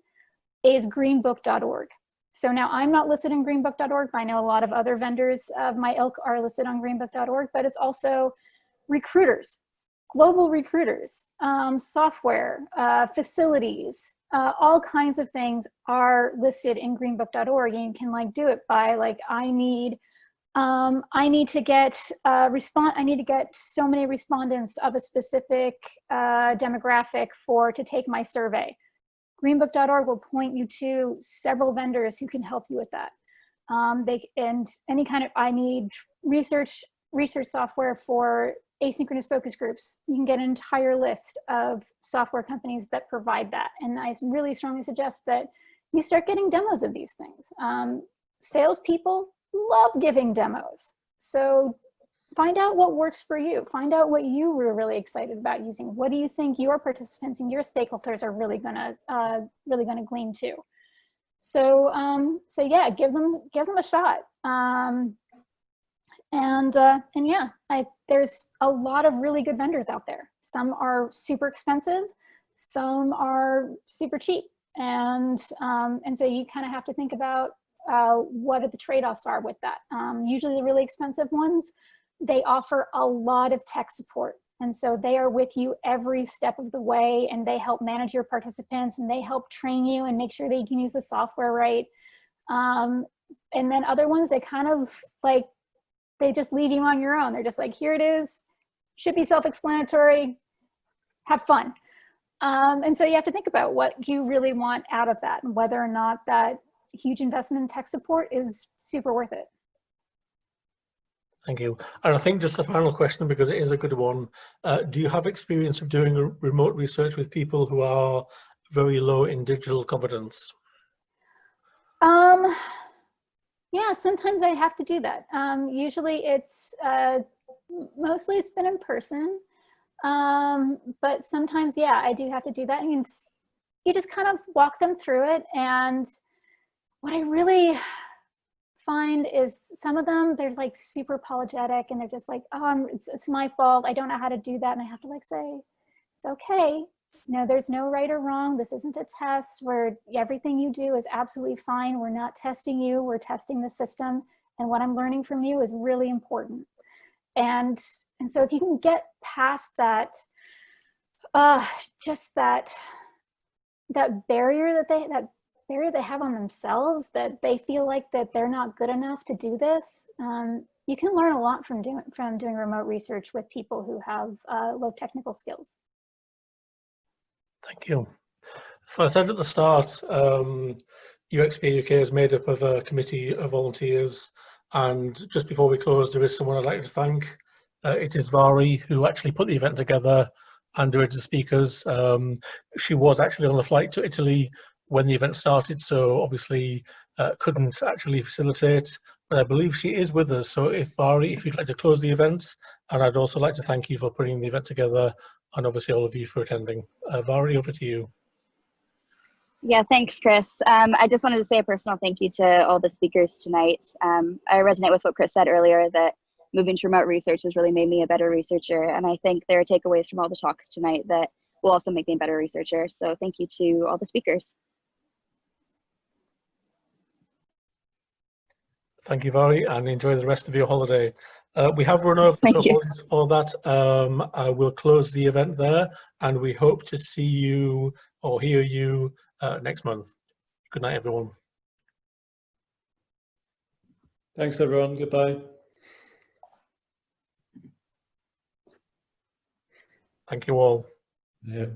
is greenbook.org. So now I'm not listed on greenbook.org, but I know a lot of other vendors of my ilk are listed on greenbook.org, but it's also recruiters, global recruiters, software, facilities, all kinds of things are listed in greenbook.org, and you can like do it by like, I need to get so many respondents of a specific demographic to take my survey. Greenbook.org will point you to several vendors who can help you with that. And any kind of, I need research software for asynchronous focus groups. You can get an entire list of software companies that provide that. And I really strongly suggest that you start getting demos of these things. Salespeople love giving demos. So find out what works for you. Find out what you were really excited about using. What do you think your participants and your stakeholders are really gonna glean too? So so yeah, give them a shot. And yeah, there's a lot of really good vendors out there. Some are super expensive, some are super cheap, and so you kind of have to think about what the trade-offs are with that. Usually the really expensive ones, they offer a lot of tech support. And so they are with you every step of the way, and they help manage your participants, and they help train you and make sure they can use the software right. And then other ones, they kind of like, they just leave you on your own. They're just like, here it is, should be self-explanatory, have fun. And so you have to think about what you really want out of that, and whether or not that huge investment in tech support is super worth it. Thank you. And I think just the final question, because it is a good one, do you have experience of doing a remote research with people who are very low in digital competence? Yeah, sometimes I have to do that. Usually it's, mostly it's been in person, but sometimes, yeah, I do have to do that. I mean, you just kind of walk them through it. And what I really find is some of them, they're like super apologetic, and they're just like, oh, it's my fault, I don't know how to do that. And I have to like say, it's okay. No, there's no right or wrong. This isn't a test where everything you do is absolutely fine. We're not testing you, we're testing the system. And what I'm learning from you is really important. And so if you can get past that, just that barrier that they have on themselves, that they feel like that they're not good enough to do this, you can learn a lot from doing remote research with people who have low technical skills. Thank you. So I said at the start, UXPA UK is made up of a committee of volunteers, and just before we close, there is someone I'd like to thank. It is Vari, who actually put the event together and directed speakers. She was actually on a flight to Italy when the event started, so obviously couldn't actually facilitate, but I believe she is with us. So if Vari, if you'd like to close the event, and I'd also like to thank you for putting the event together, and obviously all of you for attending. Vari, over to you. Yeah, thanks, Chris. I just wanted to say a personal thank you to all the speakers tonight. I resonate with what Chris said earlier, that moving to remote research has really made me a better researcher. And I think there are takeaways from all the talks tonight that will also make me a better researcher. So thank you to all the speakers. Thank you, Vari, and enjoy the rest of your holiday. We have run over, so apologies for that. I will close the event there, and we hope to see you or hear you next month. Good night, everyone. Thanks, everyone. Goodbye. Thank you all. Yeah.